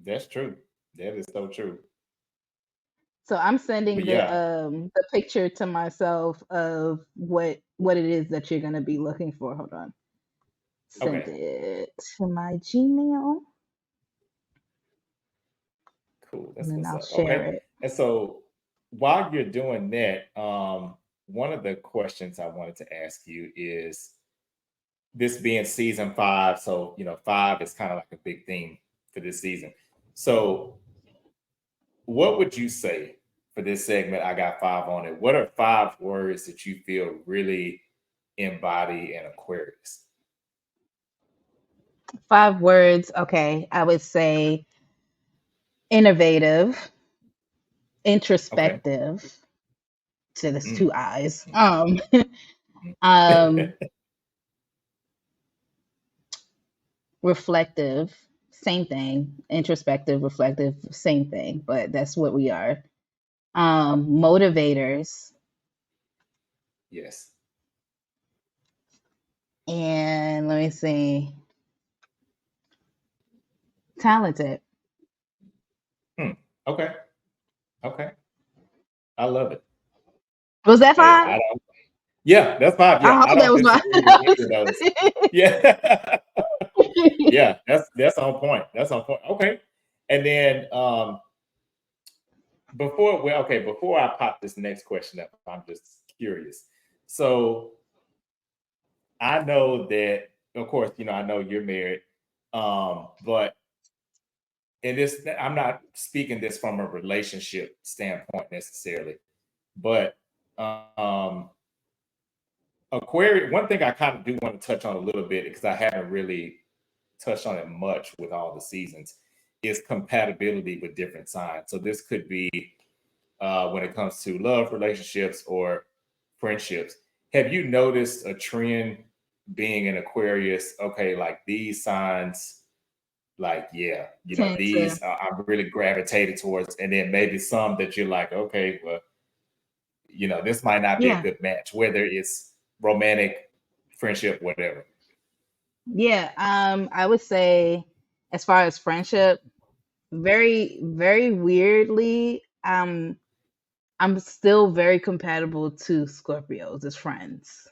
That's true. That is so true. So I'm sending But yeah. the picture to myself of what it is that you're gonna be looking for. Hold on. Send Okay. it to my Gmail Cool. and That's then what's I'll up. share Okay. it. And so while you're doing that, one of the questions I wanted to ask you is this being season five. So, five is kind of like a big theme for this season. So, what would you say for this segment? I got five on it. What are five words that you feel really embody an Aquarius? 5 words. Okay, I would say innovative, Okay. introspective. So there's two Mm. eyes. Mm. Um, reflective, same thing. Introspective, reflective, same thing. But that's what we are. Motivators, Yes. and let me see, talented. Hmm. Okay. Okay. I love it. Was that Hey, five? I don't. Yeah, that's five. Yeah, I I hope that don't was disagree with any of those. Yeah. five. Yeah, that's on point. That's on point. Okay. And then before I pop this next question up, I'm just curious. So I know that, of course, I know you're married, but in this, I'm not speaking this from a relationship standpoint necessarily, but um, Aquarius. One thing I kind of do want to touch on a little bit because I haven't really touched on it much with all the seasons is compatibility with different signs. So this could be when it comes to love relationships or friendships. Have you noticed a trend being an Aquarius? Okay, like these signs, like yeah, Tend to, these I'm really gravitated towards, and then maybe some that you're like, okay, well, this might not be a yeah, good match, whether it's romantic, friendship, whatever. yeah. I would say, as far as friendship, very, very weirdly, I'm still very compatible to Scorpios as friends.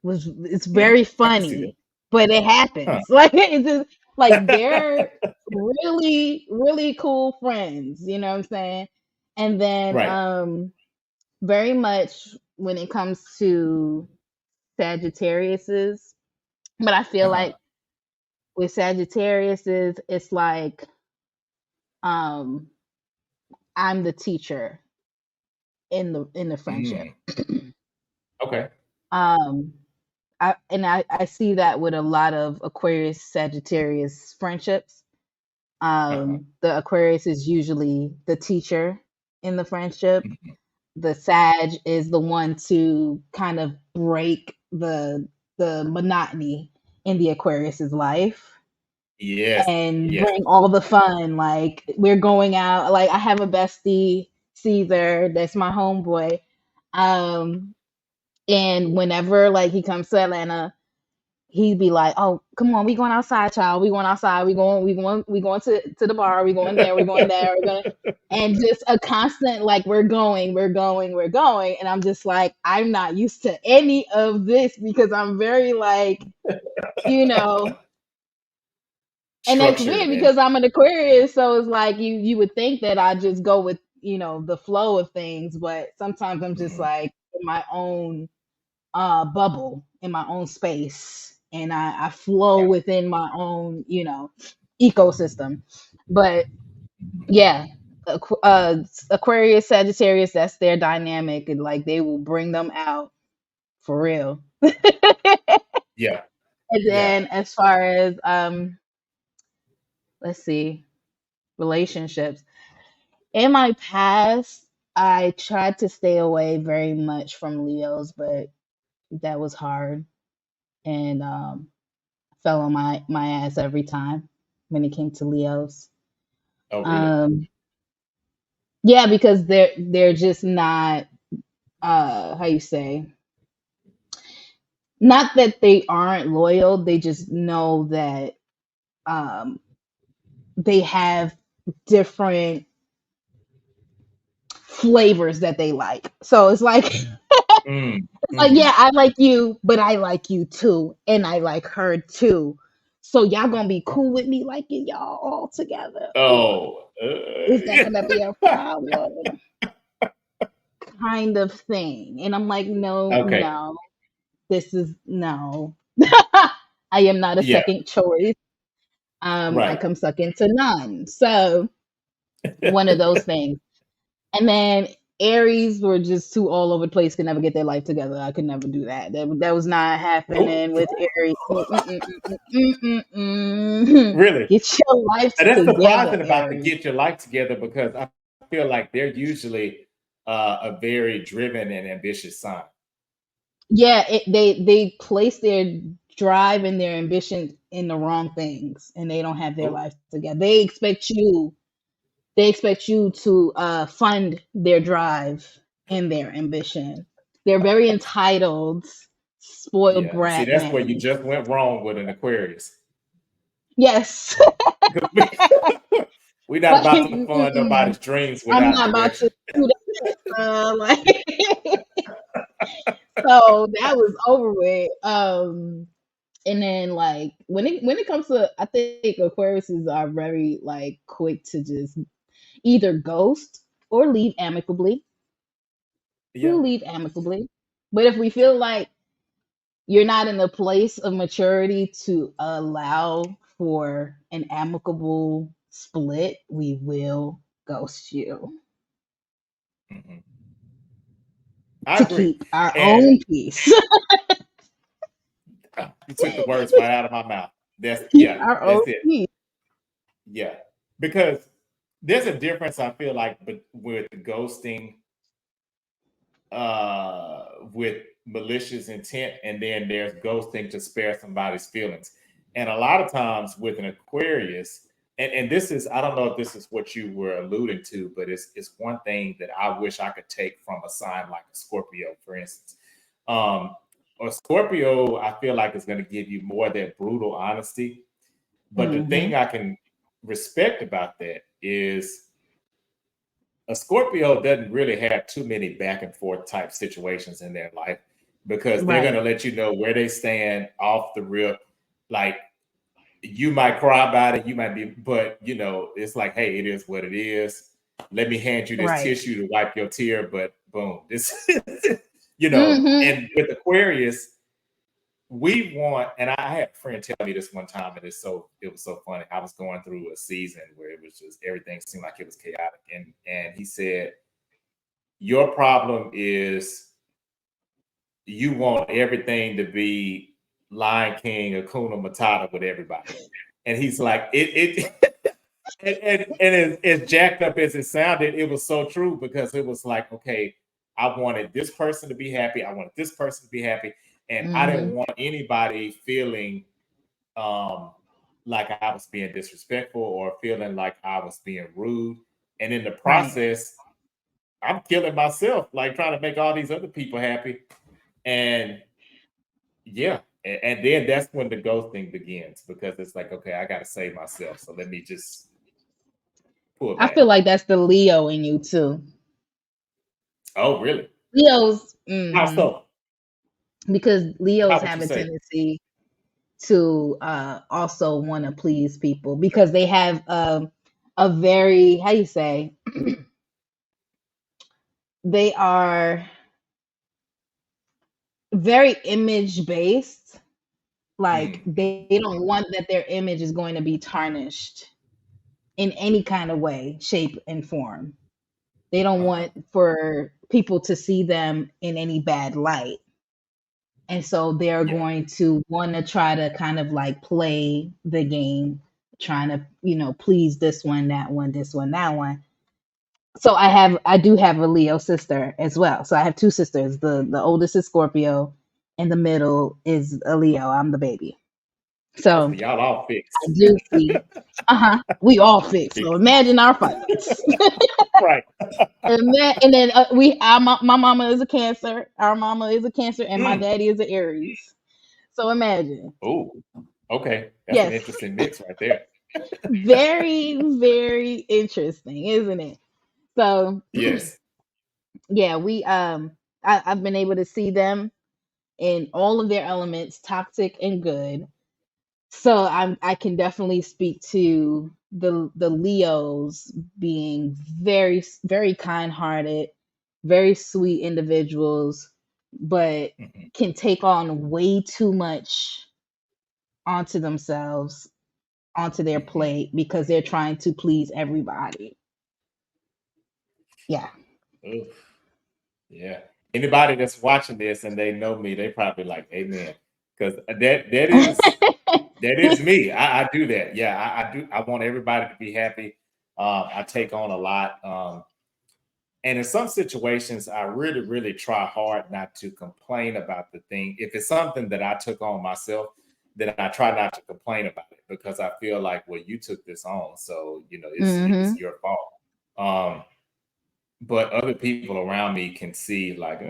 Was it's Hmm, very I can see that. funny, but it Huh. happens. Like it's just like they're really, really cool friends. You know what I'm saying? And then Right. very much when it comes to Sagittarius's, but I feel Uh-huh. like with Sagittarius's, it's like um I'm the teacher in the friendship. Mm, okay. um I see that with a lot of Aquarius Sagittarius friendships. Uh-huh. The Aquarius is usually the teacher in the friendship. Mhm. The Sag is the one to kind of break the monotony in the Aquarius's life Yes. and Yes. bring all the fun. Like we're going out. Like I have a bestie, Caesar, that's my homeboy. Um, and whenever like he comes to Atlanta, he'd be like, "Oh, come on, we going outside, child. We going outside. We going to the bar. We going there. We going there. We're going." And just a constant like, we're going, we're going, we're going. And I'm just like, I'm not used to any of this because I'm very like, you know, and that's Structured weird and because I'm an Aquarius, so it's like you would think that I just go with, the flow of things, but sometimes I'm just mhm, like in my own bubble, in my own space, and I flow yeah, within my own, ecosystem. But yeah, Aquarius, Sagittarius, that's their dynamic, and like they will bring them out for real. yeah, And yeah. then as far as let's see, relationships. In my past, I tried to stay away very much from Leos, but that was hard, and fell on my ass every time when it came to Leos. Oh, really? Um, yeah, because they're just not how you say, not that they aren't loyal, they just know that um they have different flavors that they like. So it's like Mm, like, hmm. yeah, I like you, but I like you too, and I like her too. So y'all gonna be cool with me liking y'all all together, or Oh, is that gonna be a problem? Kind of thing. And I'm like, no, okay. no, this is no. I am not a Yeah, second choice. I right. come second to none. So one of those things. And then Aries were just too all over the place, could never get their life together. I could never do that. That was not Nope. happening with Aries. Really. Get your life And that's together, surprising about the Aries. get your life together because I feel like they're usually a very driven and ambitious sign. Yeah, they place their drive and their ambition in the wrong things, and they don't have their Oh, life together. They expect you to fund their drive and their ambition. They're very entitled, spoiled yeah. See, brat that's where you men. just went wrong with an Aquarius. Yes. Because we're not Like, about to fund mm-mm. nobody's dreams I'm without not about direction. to do that. Like, so that was over with. And then like when it comes to, I think Aquariuses are very like quick to just either ghost or leave amicably. Yeah. We'll leave amicably. But if we feel like you're not in a place of maturity to allow for an amicable split, we will ghost you Mhm. I to agree. keep our And own peace. you took the words right out of my mouth. That's Keep yeah, our own that's it. peace. Yeah. Because there's a difference, I feel like, with ghosting with malicious intent, and then there's ghosting to spare somebody's feelings. And a lot of times with an Aquarius, and this is, I don't know if this is what you were alluding to, but it's one thing that I wish I could take from a sign like a Scorpio, for instance. Um, or Scorpio, I feel like is going to give you more of that brutal honesty. But the Hmm. thing I can respect about that is a Scorpio doesn't really have too many back and forth type situations in their life because they're going Right. to let you know where they stand off the rip. Like you might cry about it, you might be, but it's like, hey, it is what it is. Let me hand you this Right. tissue to wipe your tear, but boom, this, Hmm. and with Aquarius, we want, and I had a friend tell me this one time, and it was so funny. I was going through a season where it was just everything seemed like it was chaotic, and he said, your problem is you want everything to be Lion King, Hakuna Matata with everybody. And he's like, it and as jacked up as it sounded, it was so true because it was like, okay, I wanted this person to be happy, I wanted this person to be happy, and I didn't Hmm. want anybody feeling um like I was being disrespectful or feeling like I was being rude. And in the Right. process, I'm killing myself, like trying to make all these other people happy. And yeah, And then that's when the ghosting begins, because it's like, okay, I got to save myself, so let me just pull I feel back. like that's the Leo in you too. Oh, really? Leos, How so? because Leos How would have you a say? tendency to also want to please people because they have a very, how you say, they are very image based. Like they don't want that their image is going to be tarnished in any kind of way, shape, and form. They don't Uh-huh. want for people to see them in any bad light. And so they're Yeah. going to want to try to kind of like play the game, trying to, please this one, that one, this one, that one. So I do have a Leo sister as well. So I have two sisters. The oldest is Scorpio and the middle is a Leo. I'm the baby. Oh, So so y'all all I fixed. do see, we all fixed. So Fixed. imagine our fights. Right. And then my mama is a Cancer. Our mama is a Cancer, and my Mm. daddy is an Aries. So imagine. Oh, okay. That's an Yes, interesting mix right there. very, very interesting, isn't it? So Yes. yeah, I've been able to see them in all of their elements, toxic and good. So I can definitely speak to the Leos being very, very kind hearted, very sweet individuals, but Mhm. can take on way too much onto themselves, onto their Mhm. plate because they're trying to please everybody. Yeah. Oof. Yeah. Anybody that's watching this and they know me, they probably like, amen. Because that is me. I do that. Yeah, I do. I want everybody to be happy. I take on a lot. And in some situations, I really, really try hard not to complain about the thing. If it's something that I took on myself, then I try not to complain about it, because I feel like, well, you took this on, so it's Hmm. your fault. Um, but other people around me can see like,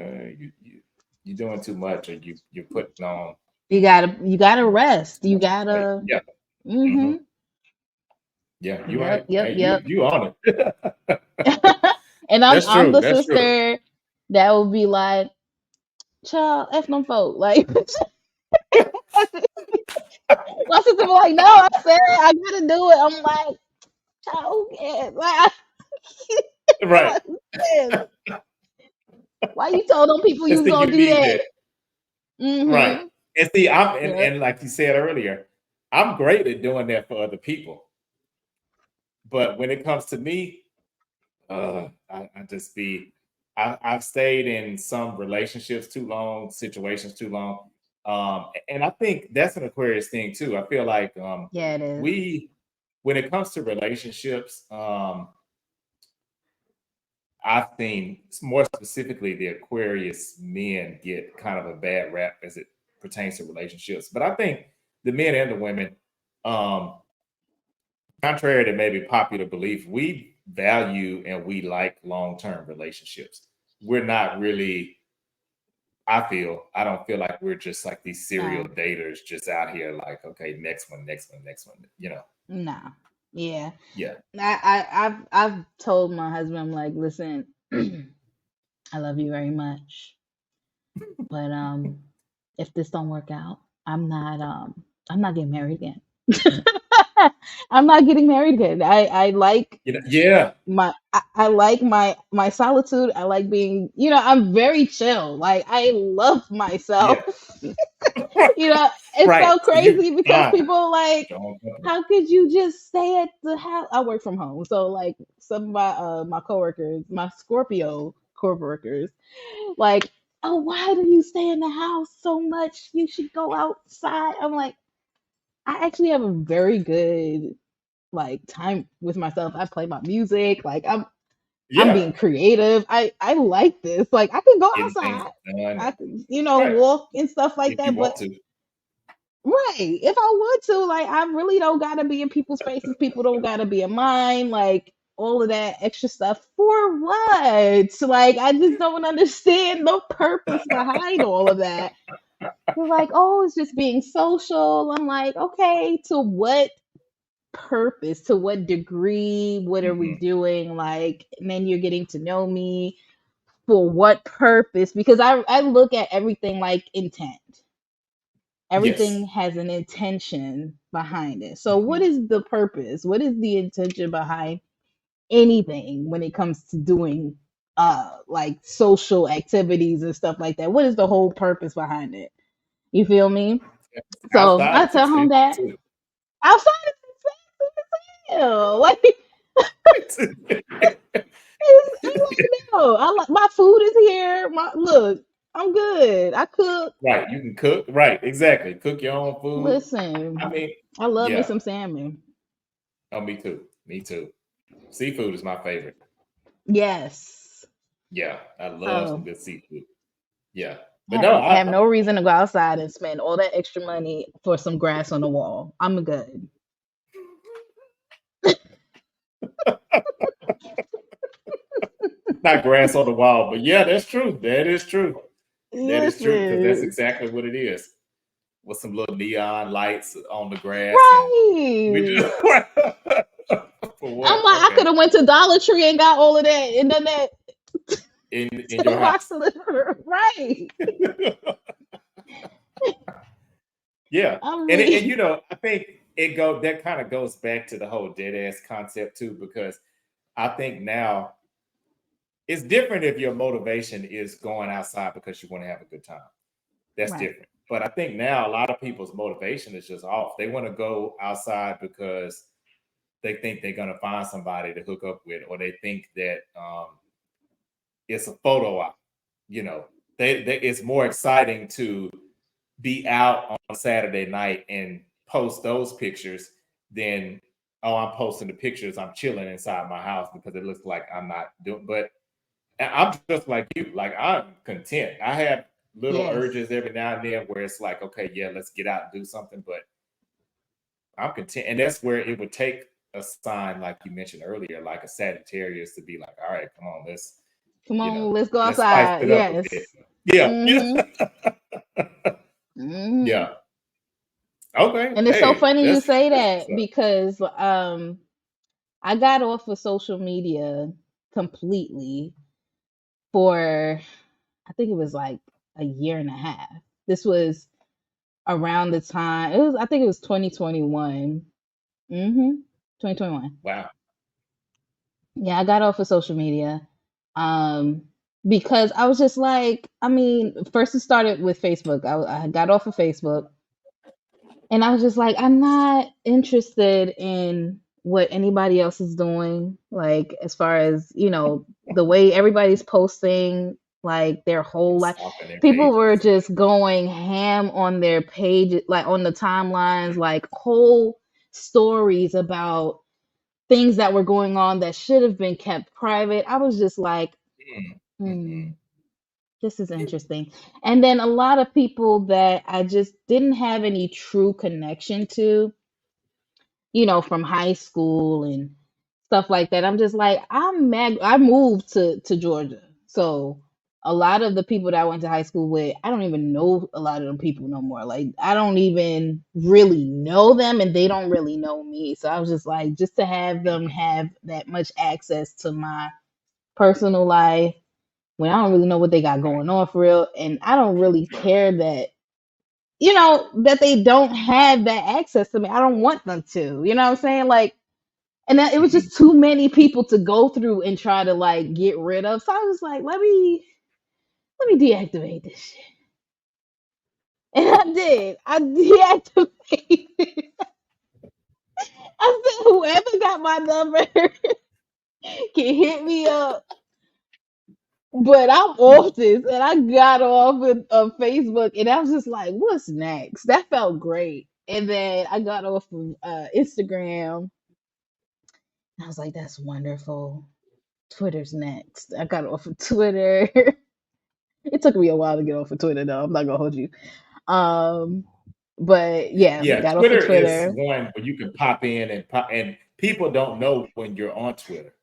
you're doing too much, or you're putting on You gotta rest. too You much on the plate. gotta. Yeah, hmm Hmm. yeah, you're Yep, right. yep, Hey, yep. you on it. And I'm That's I'm true. the That's true. sister that will be like, child, F them folk. Like my sister be like, no, I said I gotta do it. I'm like, child, who cares? Like, I'm Right. like, who cares? Why you told them people you It's was the gonna you do need that? that. Right. Mm-hmm. And see, Yep. and like you said earlier, I'm great at doing that for other people. But when it comes to me, I just be I've stayed in some relationships too long, situations too long. And I think that's an Aquarius thing too. I feel like Yeah, it is. we when it comes to relationships, I've seen more specifically the Aquarius men get kind of a bad rap as it pertains to relationships. But I think the men and the women, um, contrary to maybe popular belief, we value and we like long term relationships. We're not really, I don't feel like we're just like these serial No, daters just out here like, okay, next one, next one, next one. no. Yeah. Yeah. I've told my husband, I'm like, listen, I love you very much, but if this don't work out, I'm not getting married again. I'm not getting married again. I like Yeah. I like my solitude. I like being, I'm very chill. Like I love Yeah. myself. It's Right. so So you crazy because fine. people are like, Your own company. how could you just stay at the house? I work from home. So like some of my coworkers, my Scorpio coworkers, like, oh, why do you stay in the house so much? You should go outside. I'm like, I actually have a very good like time with myself. I play my music. Like I'm Yeah. being creative. I like this. Like I could go Getting things outside. done. I could, Right. walk and stuff like If you that. But want to. right, if I want to, like I really don't gotta be in people's faces. People don't gotta be in mine. Like all of that extra stuff for what? Like I just don't understand the purpose behind all of that. You're like, oh, it's just being social. I'm like, okay, to what purpose? To what degree? What are we Mhm. doing? Like, and then you're getting to know me for what purpose? Because I look at everything like intent. Yes. Everything has an intention behind it. So, what Mhm. is the purpose? What is the intention behind anything when it comes to doing like social activities and stuff like that? What is the whole purpose behind it? You feel me? So Outside I it's tell him expensive that too. outside is expensive. Like I'm like, no, I like my food is here. My look, I'm good. I cook. Right. You can cook. Right. Exactly. Cook your own food. I Listen, mean, I love me yeah. some salmon. Oh, me too. Me too. Seafood is my favorite. Yes. Yeah. I love some So good seafood. Yeah. But no, have no reason to go outside and spend all that extra money for some grass on the wall. I'm good. not grass on the wall, but yeah, that's true. That is true. That is true because that's Listen, exactly what it is. With some little neon lights on the grass, and we right. just for I'm what? like, I could Okay, have went to Dollar Tree and got all of that and done that in to your my house. right. Yeah, I and mean, I think it go that kind of goes back to the whole dead ass concept too, because I think now it's different if your motivation is going outside because you want to have a good time. That's right. different. But I think now a lot of people's motivation is just off. They want to go outside because they think they're going to find somebody to hook up with, or they think that it's a photo op. You know, it's more exciting to be out on Saturday night and post those pictures than, oh, I'm posting the pictures. I'm chilling inside my house because it looks like I'm not doing. But I'm just like you. Like, I'm content. I have little Yes. urges every now and then where it's like, okay, yeah, let's get out and do something. But I'm content, and that's where it would take a sign like you mentioned earlier, like a Sagittarius, to be like, all right, come on, Come you know, on, let's go let's spice outside. it up a bit. Yes. Yeah, Mm-hmm. yeah, Mm-hmm. yeah. Okay, And it's so hey, funny you say that's that what's up. because I got off of social media completely for I think it was like a year and a half. This was around the time it was I think it was 2021. Mm-hmm. 2021. Wow. Yeah, I got off of social media. Um because I was just like, I mean, first it started with Facebook. I got off of Facebook and I was just like, I'm not interested in what anybody else is doing. Like, as far as, the way everybody's posting, like their whole And life. stalking their People were pages. just going ham on their page, like on the timelines, like whole stories about things that were going on that should have been kept private. I was just like, Mm, hmm, mm-mm. this is interesting. And then a lot of people that I just didn't have any true connection to, from high school and stuff like that. I'm just like, I'm mad. I moved to Georgia. So a lot of the people that I went to high school with, I don't even know a lot of them people no more. Like, I don't even really know them and they don't really know me. So I was just like, just to have them have that much access to my personal life when I don't really know what they got Right. going on for real. And I don't really care that, that they don't have that access to me. I don't want them to. You know what I'm saying? Like, and that, it was Mhm. just too many people to go through and try to like get rid of. So I was like, let me deactivate this shit. And I did. I deactivated. I said, whoever got my number can hit me up. But I'm off this, and I got off of Facebook, and I was just like, "What's next?" That felt great, and then I got off of Instagram. I was like, "That's wonderful." Twitter's next. I got off of Twitter. It took me a while to get off of Twitter, though. I'm not gonna hold you. Um, but yeah, Yeah, got off of Twitter is Twitter. one where you can pop in and people don't know when you're on Twitter.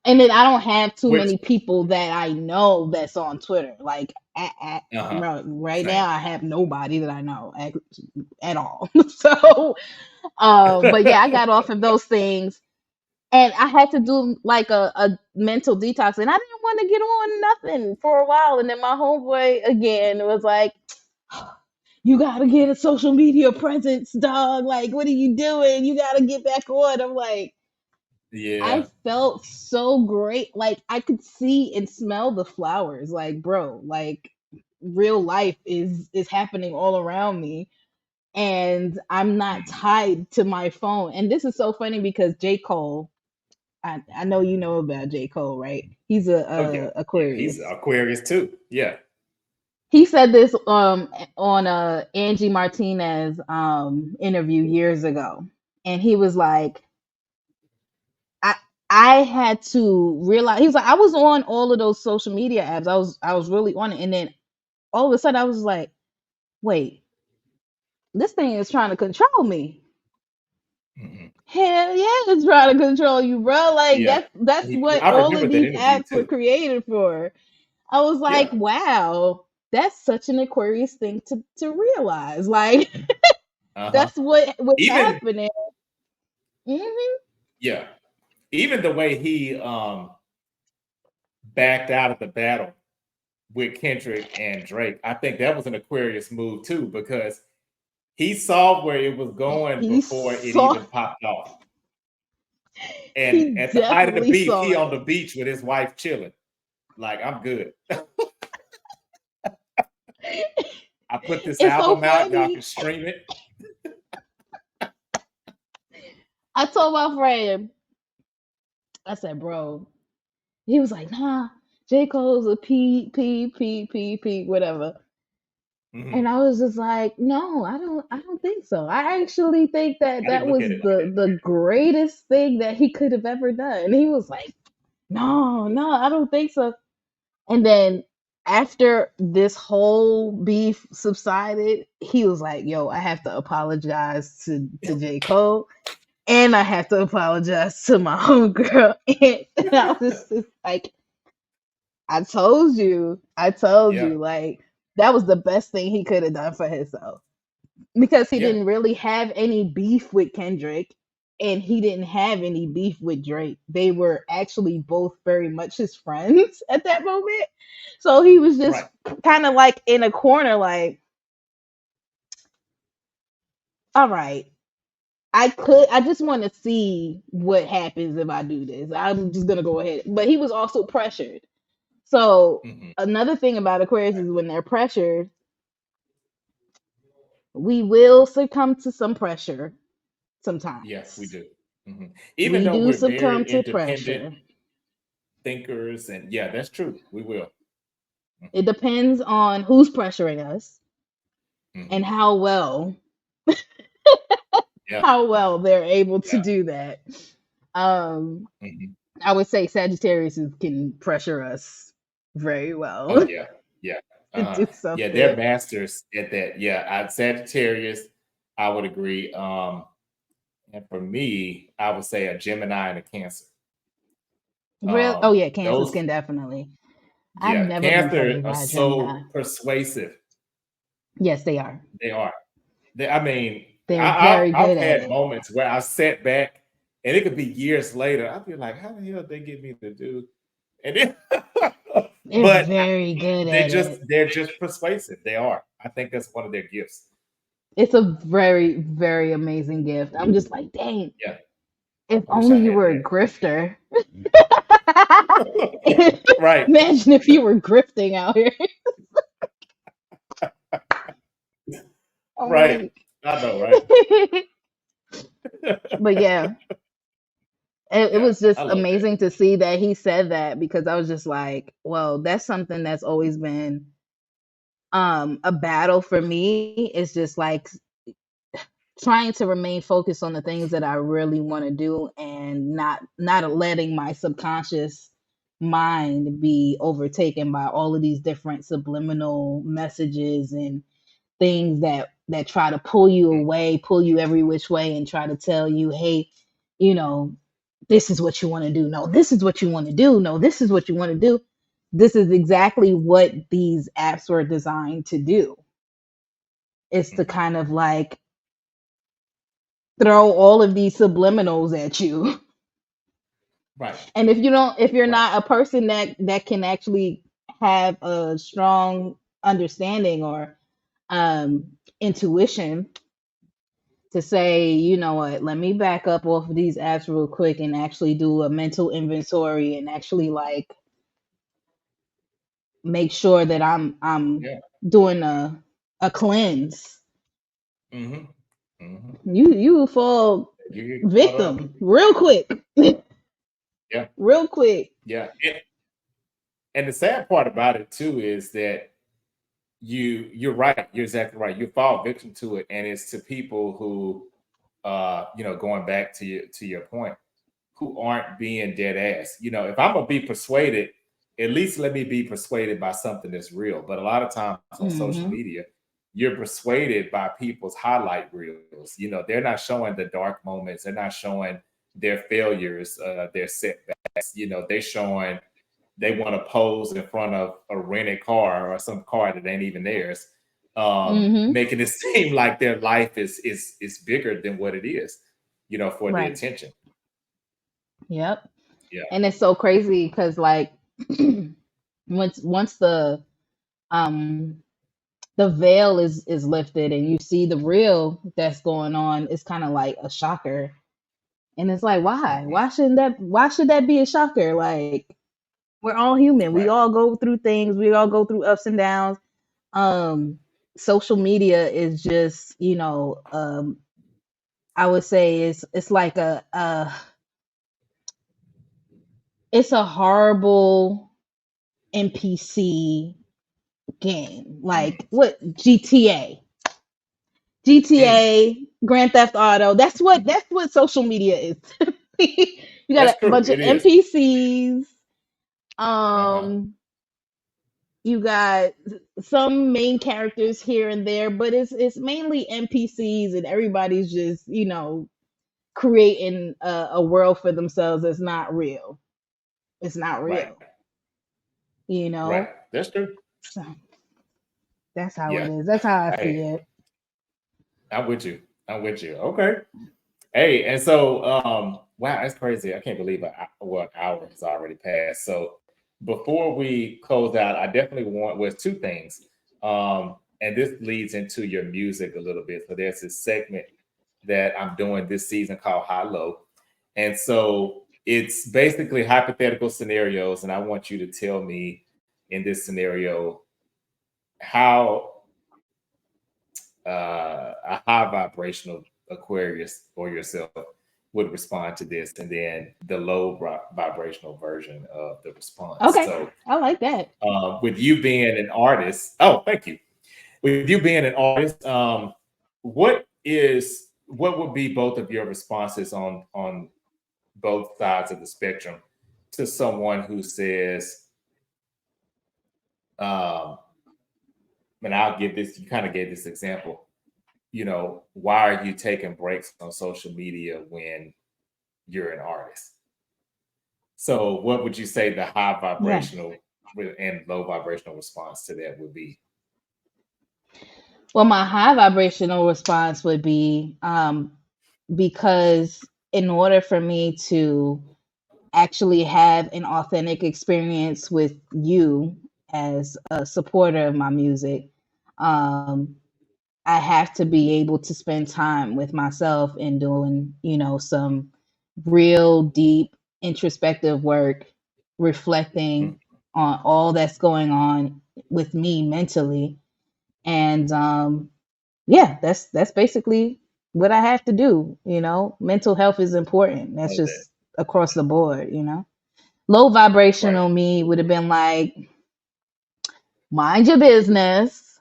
And then I don't have too Which many people that I know that's on Twitter. Like uh-huh. right Same. now, I have nobody that I know at all. So, but yeah, I got off of those things, and I had to do like a mental detox, and I didn't want to get on nothing for a while. And then my homeboy again was like, "You gotta get a social media presence, dog. Like, what are you doing? You gotta get back on." I'm like, I Yeah. felt so great. Like I could see and smell the flowers. Like, bro, like real life is happening all around me, and I'm not Mhm. tied to my phone. And this is so funny because J. Cole, I know you know about J. Cole, right? He's Oh yeah. a Yeah. He's Aquarius. Aquarius too. Yeah. He said this on a Angie Martinez interview years ago. And he was like, I I had to realize, he was like, I was on all of those social media apps. I was really on it. And then all of a sudden I was like, wait, this thing is trying to control me. Mhm. Hell yeah, it's trying to control you, bro. Like Yeah. that's what I all remember of that these interview apps were too. created for. I was like, Yeah. wow, that's such an Aquarius thing to realize. Like Uh-huh. that's what was Even happening. Hmm. yeah. Even the way he backed out of the battle with Kendrick and Drake, I think that was an Aquarius move too, because he saw where it was going He before it saw. even popped off. And He at the height of the definitely beef, saw he on it. the beach with his wife chilling. Like, I'm good. I put this It's so album out. Y'all can funny. stream it. I told my friend, I said, bro, he was like, nah, J. Cole's a P, whatever. And Mhm. I was just like, no, I don't think so. I actually think that I didn't that look was at it like that. the greatest thing that he could have ever done. And he was like, no, I don't think so. And then after this whole beef subsided, he was like, yo, I have to apologize to J. Cole, and I have to apologize to my homegirl. And I was just like, I told Yeah. you, like that was the best thing he could have done for himself, because he Yeah. didn't really have any beef with Kendrick, and he didn't have any beef with Drake. They were actually both very much his friends at that moment. So he was just Right. kind of like in a corner, like, all right, I just want to see what happens if I do this. I'm just gonna go ahead. But he was also pressured. So Mhm. another thing about Aquarius is when they're pressured, we will succumb to some pressure Yeah, we sometimes. do. Mhm. Even We though do we're succumb very to independent pressure. thinkers, and yeah, that's true. We will. It Mhm. depends on who's pressuring us and Mhm. Yeah. how well they're able to Yeah. do that. Um, Mhm. I would say Sagittarius can pressure us very Oh well yeah. Yeah. to do Yeah, they're something. masters at that. Yeah, Sagittarius, I would agree. And for me, I would say a Gemini and a Cancer. Real? Oh yeah, Cancers Those, can definitely. I've yeah, never been Cancer pressured are by a Gemini. so persuasive. Yes, they are. They are. I mean, They're very I've good at had it. moments where I sat back, and it could be years later. I'll be like, how the hell did they get me to do? And then, They're but very good at it. they're just persuasive. They are. I think that's one of their gifts. It's a very, very amazing gift. I'm just like, dang, Yeah, if I wish I only you had were a grifter. that. Right, Imagine if you were grifting out here. I'm right. weak. I know, right? But yeah, it Yeah, was I just love that. amazing to see that he said that, because I was just like, well, that's something that's always been a battle for me. It's just like trying to remain focused on the things that I really want to do, and not letting my subconscious mind be overtaken by all of these different subliminal messages and things that try to pull you Mm, away, pull you every which way, and try to tell you, hey, you know, this is what you want to do. No, this is what you want to do. No, this is what you want to do. This is exactly what these apps were designed to do. Is to Mhm. kind of like throw all of these subliminals at you. Right. And if you're Right. not a person that can actually have a strong understanding or um intuition to say, you know what, let me back up off of these apps real quick and actually do a mental inventory and actually like make sure that I'm Yeah. doing a cleanse. Mm-hmm. Mm-hmm. You fall You get caught up. victim real quick. Yeah. Real quick. Yeah. And the sad part about it too is that you're right. You're exactly right. You fall victim to it, and it's to people who, going back to your point, who aren't being dead ass. If I'm gonna be persuaded, at least let me be persuaded by something that's real. But a lot of times on social Hmm. media, you're persuaded by people's highlight reels. They're not showing the dark moments. They're not showing their failures, their setbacks. They want to pose in front of a rented car or some car that ain't even theirs, Hmm. making it seem like their life is bigger than what it is, for the Right. attention. Yep. Yeah. And it's so crazy because like once um the veil is lifted and you see the real that's going on, it's kind of like a shocker. And it's like, Mhm. why should that be a shocker? Like, we're all human. We Right. all go through things. We all go through ups and downs. Um, Social media is just, I would say it's like it's a horrible NPC game. Mm. Like what Mm. GTA, Grand Theft Auto. That's what social media is. You got That's a true. bunch of It is. NPCs. Uh-huh. Um, you got some main characters here and there, but it's mainly NPCs, and everybody's just creating a world for themselves that's not real. It's not Right. real, you Right. know. That's true. So that's how it Yeah. is. That's how I Hey, see it. I'm with you. I'm with you. Okay. Hey, and so wow, that's crazy. I can't believe what hour has already passed. So before we close out, I definitely want with two things. And this leads into your music a little bit. So there's this segment that I'm doing this season called High Low. And so it's basically hypothetical scenarios, and I want you to tell me in this scenario how a high vibrational Aquarius or yourself would respond to this, and then the low vibrational version of the response. Okay, So, I like that. with you being an artist, oh, thank you. With you being an artist, what would be both of your responses on both sides of the spectrum to someone who says, um, and I'll give this, you kind of gave this example, why are you taking breaks on social media when you're an artist? So, what would you say the high Yes. vibrational and low vibrational response to that would be? Well, my high vibrational response would be because in order for me to actually have an authentic experience with you as a supporter of my music, um, I have to be able to spend time with myself and doing, some real deep introspective work, reflecting Mhm. on all that's going on with me mentally. And yeah, that's basically what I have to do. Mental health is important. That's Love that. just across the board. Low Right. vibrational me would have been like, mind your business.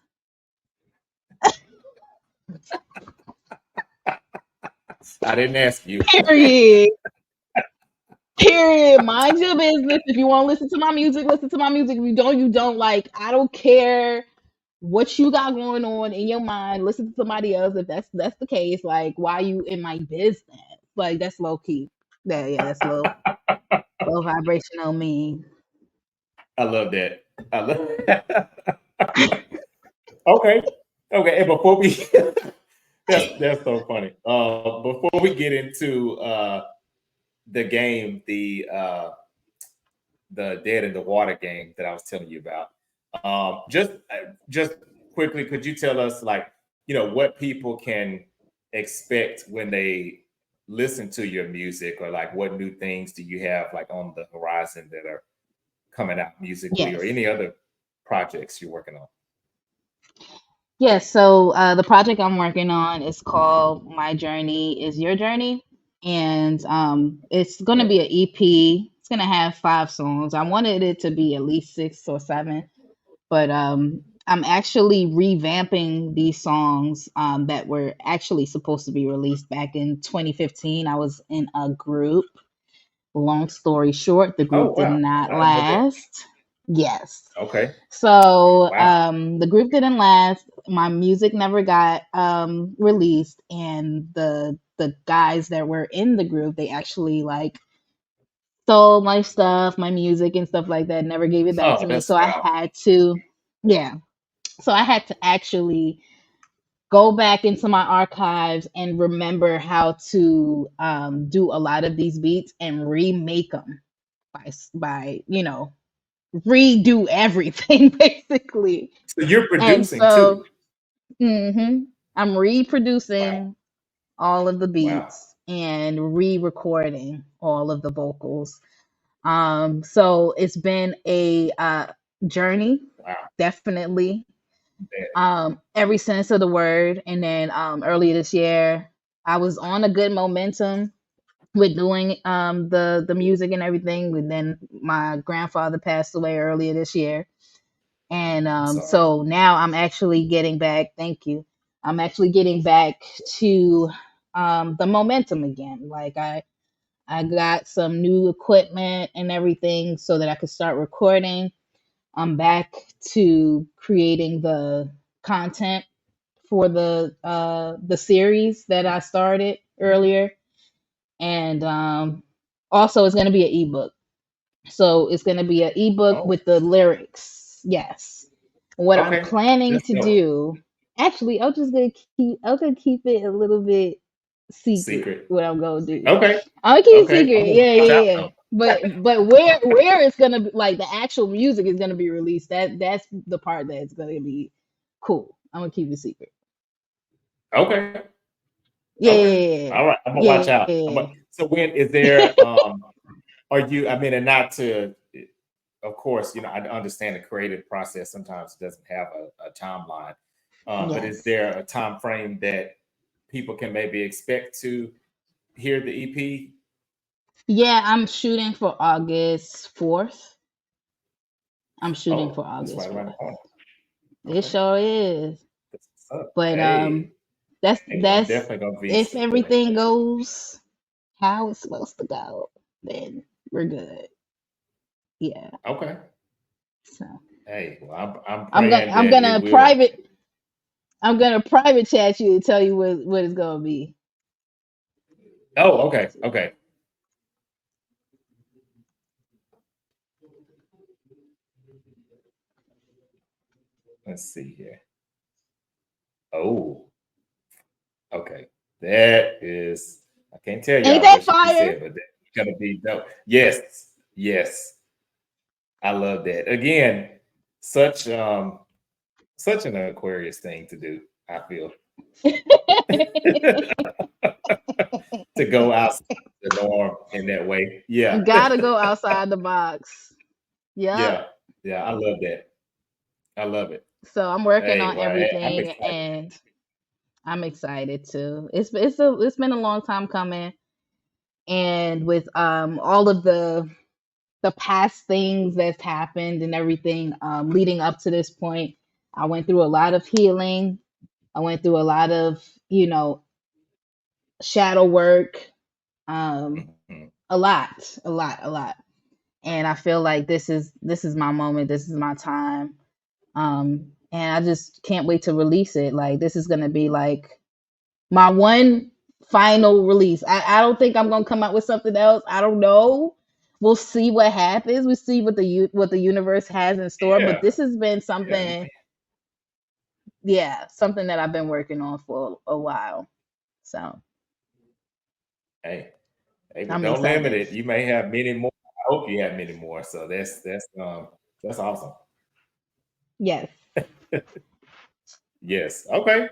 I didn't ask you. Period. Period. Mind your business. If you want to listen to my music, listen to my music. If you don't, you don't. Like, I don't care what you got going on in your mind. Listen to somebody else if that's the case. Like, why you in my business? Like, that's low key. Yeah, that's low vibrational me. I love that. I love. Okay. Okay. And before we, that's so funny. Before we get into the game, the dead in the water game that I was telling you about, just quickly, could you tell us, like, what people can expect when they listen to your music, or like what new things do you have like on the horizon that are coming out musically, or Yes. any other projects you're working on? Yes, so the project I'm working on is called My Journey is Your Journey. And it's going to Okay. be an EP. It's going to have 5 songs. I wanted it to be at least 6 or 7, but I'm actually revamping these songs that were actually supposed to be released back in 2015. I was in a group. Long story short, the Oh group did wow, not I didn't know that. last. Yes. Okay. So Wow. the group didn't last. My music never got released, and the guys that were in the group, they actually like stole my stuff, my music and stuff like that. Never gave it back Oh, to me. that's So I wow. had to, yeah. So I had to actually go back into my archives and remember how to do a lot of these beats and remake them by redo everything basically. So you're And producing too. so I'm Wow. reproducing all of the Wow. beats and re-recording all of the vocals. So it's been a journey, Wow. definitely. That- Every sense of the word. And then earlier this year, I was on a good momentum with doing the music and everything. And then my grandfather passed away earlier this year. And I'm sorry. so now I'm actually getting back. Thank you. I'm actually getting back to the momentum again. Like I got some new equipment and everything so that I could start recording. I'm back to creating the content for the series that I started earlier, and also it's going to be an ebook. So it's going to be an ebook Oh, with the lyrics. Yes. What I'm okay. planning That's to dope. do, actually, I'm gonna keep it a little bit secret. Secret. What I'm gonna do, Okay. I'm gonna keep it Okay. I'm secret. gonna Yeah, watch out yeah, yeah. though. But where it's gonna be, like the actual music is gonna be released. That's the part that's gonna be cool. I'm gonna keep it secret. Okay. Okay. Yeah, All right. I'm gonna watch yeah, out. yeah. So when is there are you, I mean, and not to, of course, I understand the creative process sometimes doesn't have a timeline. But is Yes. there a time frame that people can maybe expect to hear the EP? Yeah, I'm shooting for August 4th. I'm shooting Oh, for that's August right around the 4th. corner. It Okay. sure is. That's what's up. But Hey, that's hey, well, I'm that's definitely gonna be if supporting. everything goes how it's supposed to go, then we're good. Yeah. Okay. So Hey, well, I'm I'm gonna praying I'm that gonna it will. private I'm gonna private chat you to tell you what it's gonna be. Oh, okay, okay. Let's see here. Oh, okay. That is. I can't tell Ain't y'all that what she fire? said, but that's gonna be dope. Yes, yes. I love that. Again, such such an Aquarius thing to do. I feel to go outside the norm in that way. Yeah. Gotta go outside the box. Yep. Yeah. Yeah. I love that. I love it. So I'm working Hey, on well, hey, I'm everything excited. and I'm excited too. It's been a long time coming, and with all of the past things that's happened and everything leading up to this point, I went through a lot of healing. I went through a lot of shadow work, um, Mhm. a lot, and I feel like this is my moment. This is my time, and I just can't wait to release it. Like this is gonna be like my one final release. I don't think I'm gonna come out with something else. I don't know. We'll see what happens. We see what the universe has in store. But Yeah, this has been yeah. something, something that I've been working on for a while. So Hey, hey, but I'm don't limit excited. it. You may have many more. I hope you have many more. So that's awesome. Yes. Yes. Okay.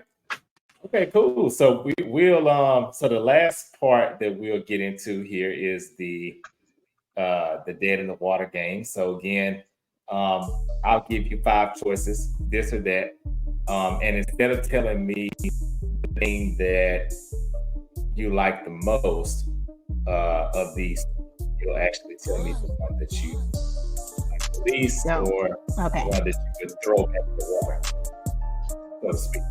Okay, cool. So we'll so the last part that we'll get into here is the dead in the water game. So again, I'll give you 5 choices, this or that. And instead of telling me the thing that you like the most of these, you'll actually tell me the one that you like the least, No. or Okay. the one that you would throw at the water, so to speak.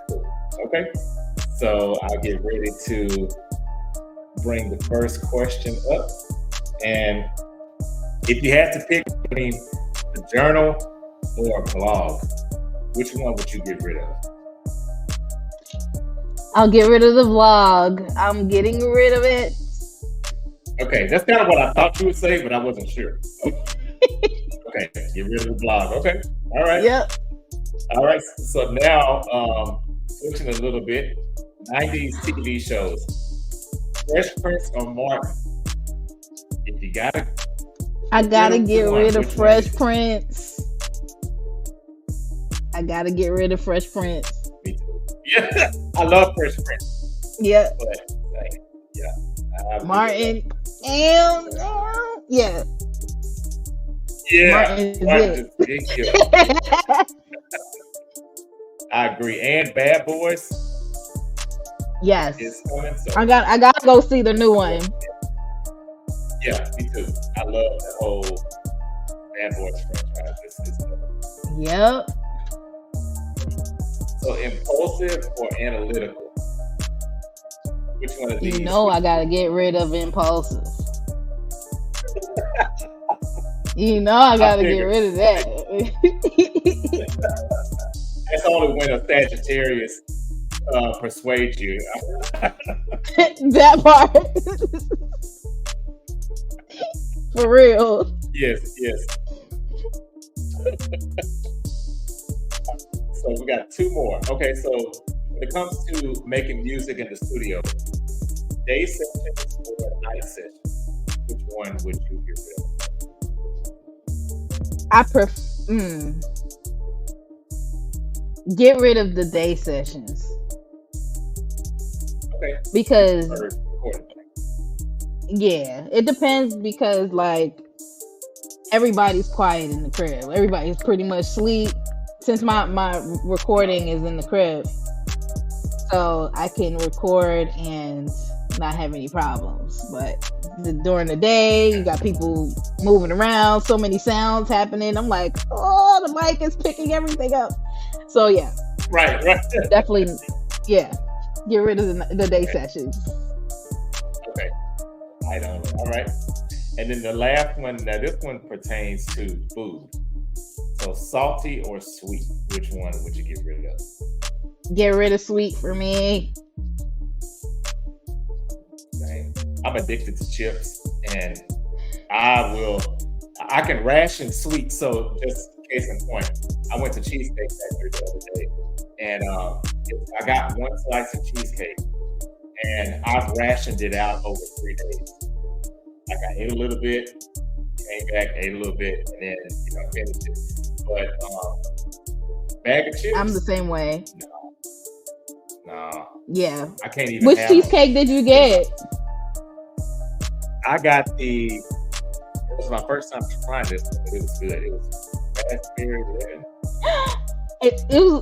Cool. Okay. So I'll get ready to bring the first question up. And if you had to pick between a journal or a blog, which one would you get rid of? I'll get rid of the vlog. I'm getting rid of it. Okay, that's kind of what I thought you would say, but I wasn't sure. Okay, get rid of the blog. Okay, all right. Yep. All right. So now, switching a little bit, 90s TV shows, Fresh Prince or Martin? If you got it, I gotta get rid of which Fresh Prince. I gotta get rid of Fresh Prince. Me too. Yeah, I love Fresh Prince, Yep. but yeah, I Martin. And yeah. Yeah, Martin is Martin it. is big. I agree. And Bad Boys Yes. is coming. So I gotta go see the new one. yeah, me too. I love the whole Bad Boys franchise. This Yep. so impulsive or analytical? Which one of these? You know I gotta get rid of impulsive. You know I gotta get rid of that. That's only when a Sagittarius persuades you. That part. For real. Yes, yes. So we got 2 more. Okay, so when it comes to making music in the studio, day sessions or night sessions, which one would you get rid of? I get rid of the day sessions. Okay. Because it depends, because like everybody's quiet in the crib. Everybody's pretty much asleep since my recording is in the crib. So I can record and not have any problems. But during the day, you got people moving around, so many sounds happening. I'm like, oh, the mic is picking everything up. So yeah. Right. Definitely, yeah. Get rid of the day sessions. Okay. I don't know. All right. And then the last one, now this one pertains to food. So salty or sweet, which one would you get rid of? Get rid of sweet for me. Dang. I'm addicted to chips, and I can ration sweet. So just case in point, I went to Cheesecake Factory the other day, and I got 1 slice of cheesecake, and I've rationed it out over 3 days. Like I ate a little bit, came back, ate a little bit, and then finished it. But bag of chips, I'm the same way. No. Yeah. I can't even. Which cheesecake did you get? I got it was my first time trying this, but it was good. It was raspberry.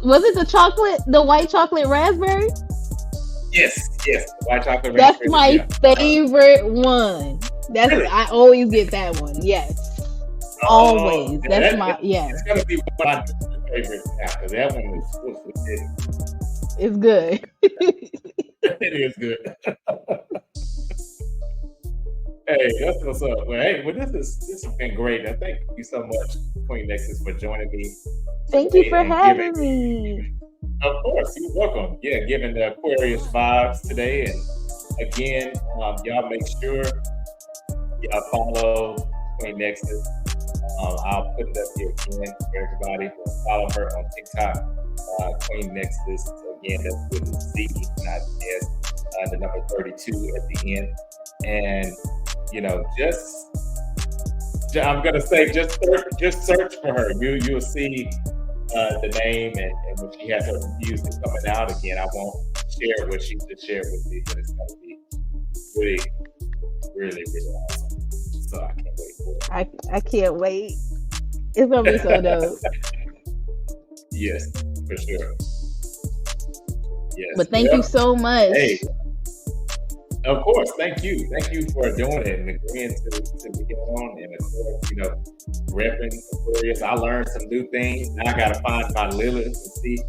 Was it the chocolate, the white chocolate raspberry? Yes, the white chocolate That's raspberry. That's my favorite one. That's really? I always get that one. Yes. Always. That's my yes. It's gonna be one of my favorites now, because that one was good. It's good. It is good. Hey, that's what's up. Well, this has been great. And thank you so much, Queen Nexus, for joining me. Thank you for having me. Of course, you're welcome. Yeah, giving the Aquarius vibes today. And again, y'all make sure y'all follow Queen Nexus. I'll put it up here again for everybody. Follow her on TikTok, Queen Nexus. Again, that's with a Z, not S. The number 32 at the end. And, you know, I'm gonna say just search for her. You'll see the name, and when she has her music coming out again, I won't share what she just shared with me, but it's gonna be really, really, really awesome. So I can't wait for it. I can't wait. It's gonna be so dope. Yes, for sure. Yes. But thank you so much. Hey, of course, thank you for doing it and agreeing to be on, and of course, you know, repping Aquarius. I learned some new things. Now I gotta find my Lilith and see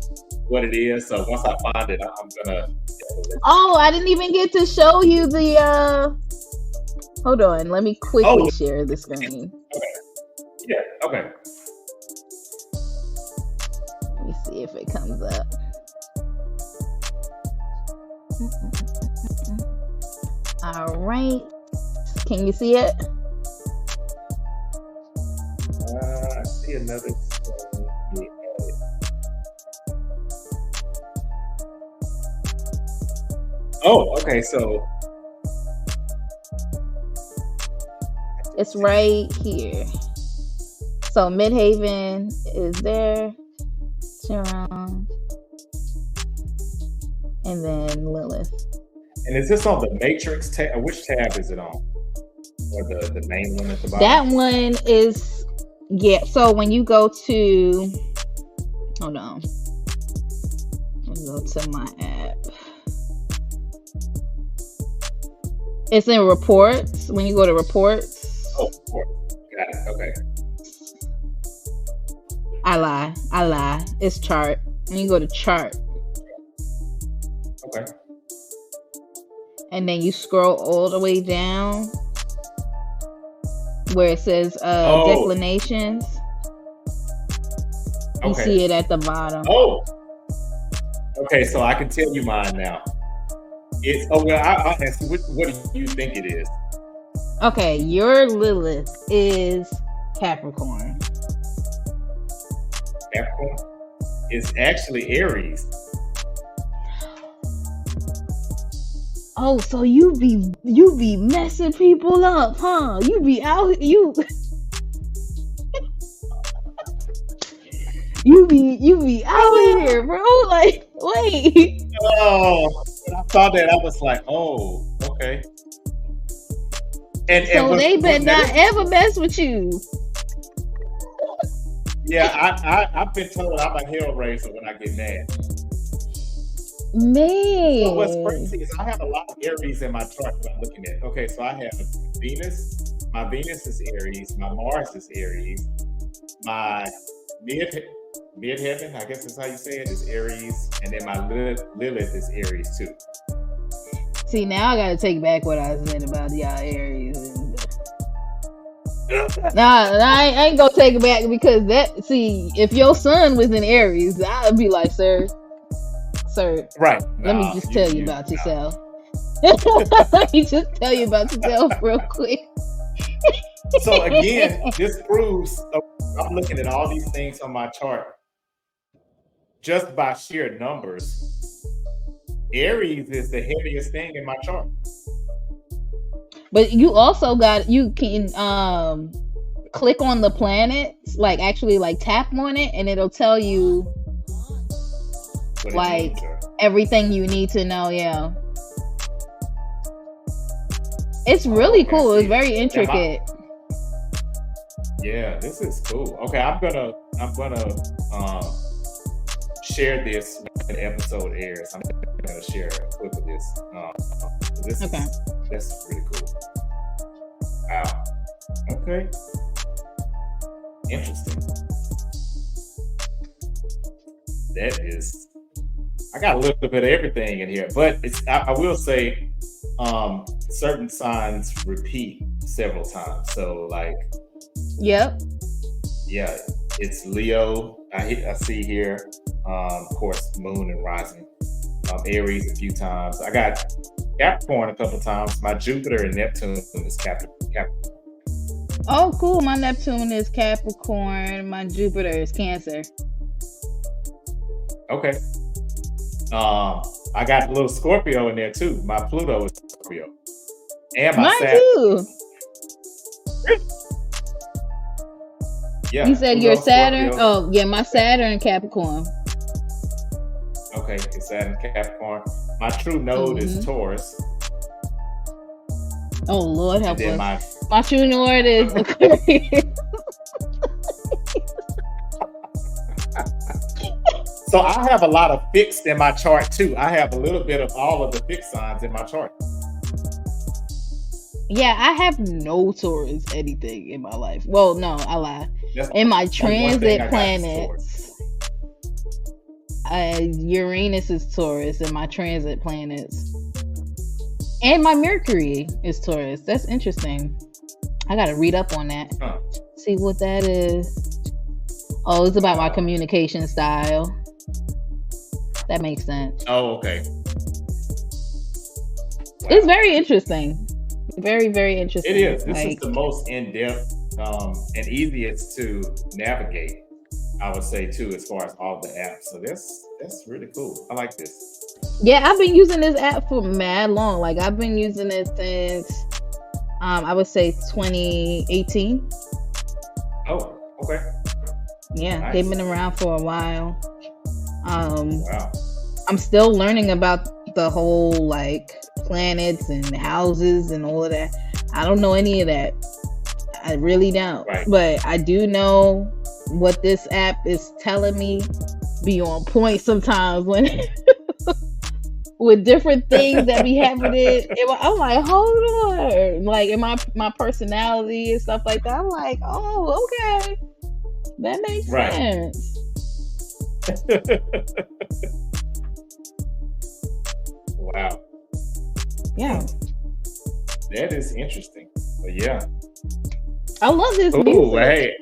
what it is. So once I find it, I'm gonna. Oh, I didn't even get to show you the. Hold on, let me quickly share the screen. Okay. Yeah. Okay. Let me see if it comes up. All right. Can you see it? I see another. Oh, okay. So it's right here. So Midhaven is there. Chiron. And then Lilith. And is this on the Matrix tab? Which tab is it on? Or the main one at the bottom? That one is, yeah. So when you go to, hold on. Let me go to my app. It's in reports. When you go to reports. Oh, reports. Got it. Okay. I lie. It's chart. When you go to chart. Okay. And then you scroll all the way down where it says declinations. You see it at the bottom. Oh. Okay, so I can tell you mine now. I'll ask you, what do you think it is? Okay, your Lilith is Capricorn. Capricorn? It's actually Aries. Oh, so you be messing people up, huh? You be out you be out here, bro. Like, wait. Oh, when I saw that, I was like, oh, okay. So they better not ever mess with you. Yeah, I've been told I'm a hellraiser when I get mad. Man. So what's crazy is I have a lot of Aries in my chart that I'm looking at. Okay, so I have Venus. My Venus is Aries. My Mars is Aries. My midheaven, I guess that's how you say it, is Aries. And then my Lilith is Aries too. See, now I gotta take back what I said about y'all Aries. Nah, I ain't gonna take it back because if your son was in Aries, I'd be like, sir, right. Let me just tell you about yourself. Let me just tell you about yourself real quick. So again, this proves I'm looking at all these things on my chart just by sheer numbers. Aries is the heaviest thing in my chart. But you also you can click on the planets, like actually like tap on it, and it'll tell you like everything you need to know. Yeah, it's really cool. It's very intricate. Yeah, this is cool. Okay, I'm gonna share this when the episode airs. I'm gonna share a clip of this. That's really cool. Wow. Okay. Interesting. That is. I got a little bit of everything in here, but I will say certain signs repeat several times. So like, yep. Yeah, it's Leo. I see here. Of course, moon and rising. Aries a few times. I got Capricorn a couple times. My Jupiter and Neptune is Capricorn. Oh, cool. My Neptune is Capricorn. My Jupiter is Cancer. Okay. I got a little Scorpio in there too. My Pluto is Scorpio. And my Saturn. Too. Yeah. You said your Saturn? Scorpio. Oh, yeah, my Saturn Capricorn. Okay, it's Saturn Capricorn. My true node is Taurus. Oh, Lord help us. My true node is Aquarius. So I have a lot of fixed in my chart too. I have a little bit of all of the fixed signs in my chart. Yeah, I have no Taurus anything in my life. Well, no, I lie. In my transit planets, Uranus is Taurus in my transit planets. And my Mercury is Taurus. That's interesting. I got to read up on that. See what that is. Oh, it's about my communication style. That makes sense. Oh, okay. It's very interesting. Very, very interesting. It is. This is the most in-depth and easiest to navigate, I would say, too, as far as all the apps. So that's really cool. I like this. Yeah, I've been using this app for mad long. Like, I've been using it since, I would say 2018. Oh, okay. Yeah, nice. They've been around for a while. Wow. I'm still learning about the whole, like, planets and houses and all of that. I don't know any of that. I really don't. Right. But I do know what this app is telling me be on point sometimes when with different things that be happening. I'm like, hold on. Like, in my personality and stuff like that, I'm like, oh, okay. That makes sense. Wow. Yeah. That is interesting. But yeah. I love this music. Ooh, hey.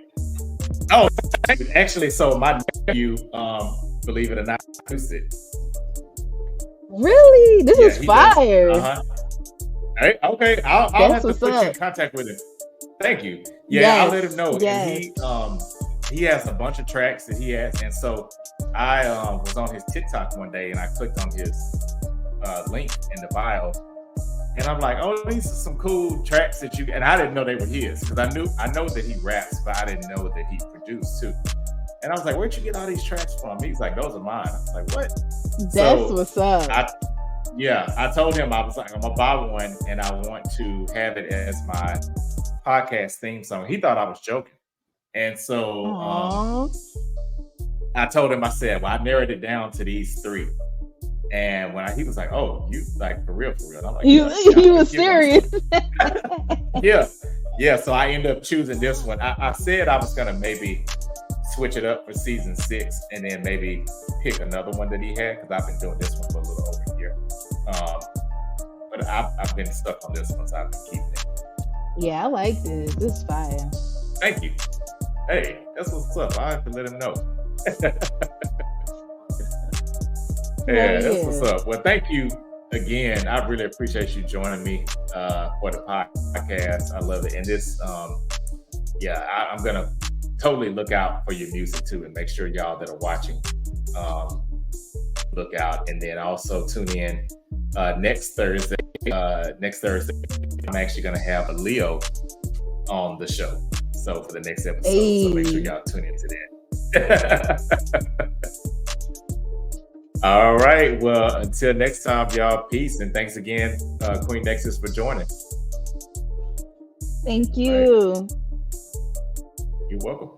Oh, actually, so my nephew, believe it or not, produced it. Really? This is fire. Hey, okay. I'll have to put you in contact with him. Thank you. Yeah, yes. I'll let him know. Yes. And he has a bunch of tracks that he has, and so I was on his TikTok one day and I clicked on his link in the bio, and I'm like, oh, these are some cool tracks that you, and I didn't know they were his, because I know that he raps, but I didn't know that he produced too. And I was like, where'd you get all these tracks from? He's like, those are mine. I was like, what? That's what's up. I told him, I was like, I'm gonna buy one and I want to have it as my podcast theme song. He thought I was joking. And so I told him, I said, well, I narrowed it down to these three. And when he was like, oh, you like for real? And I'm like, you were serious. Yeah. So I ended up choosing this one. I said I was gonna maybe switch it up for season 6 and then maybe pick another one that he had, because I've been doing this one for a little over a year. But I've been stuck on this one, so I've been keeping it. Yeah, I like this. This is fire. Thank you. Hey, that's what's up. I have to let him know. Yeah, that's what's up. Well, thank you again. I really appreciate you joining me for the podcast. I love it. And this, I'm gonna totally look out for your music too, and make sure y'all that are watching look out. And then also tune in next Thursday. I'm actually gonna have a Leo on the show. So for the next episode, so make sure y'all tune into that. All right. Well, until next time, y'all. Peace, and thanks again, Queen Nexus, for joining. Thank you. Right. You're welcome.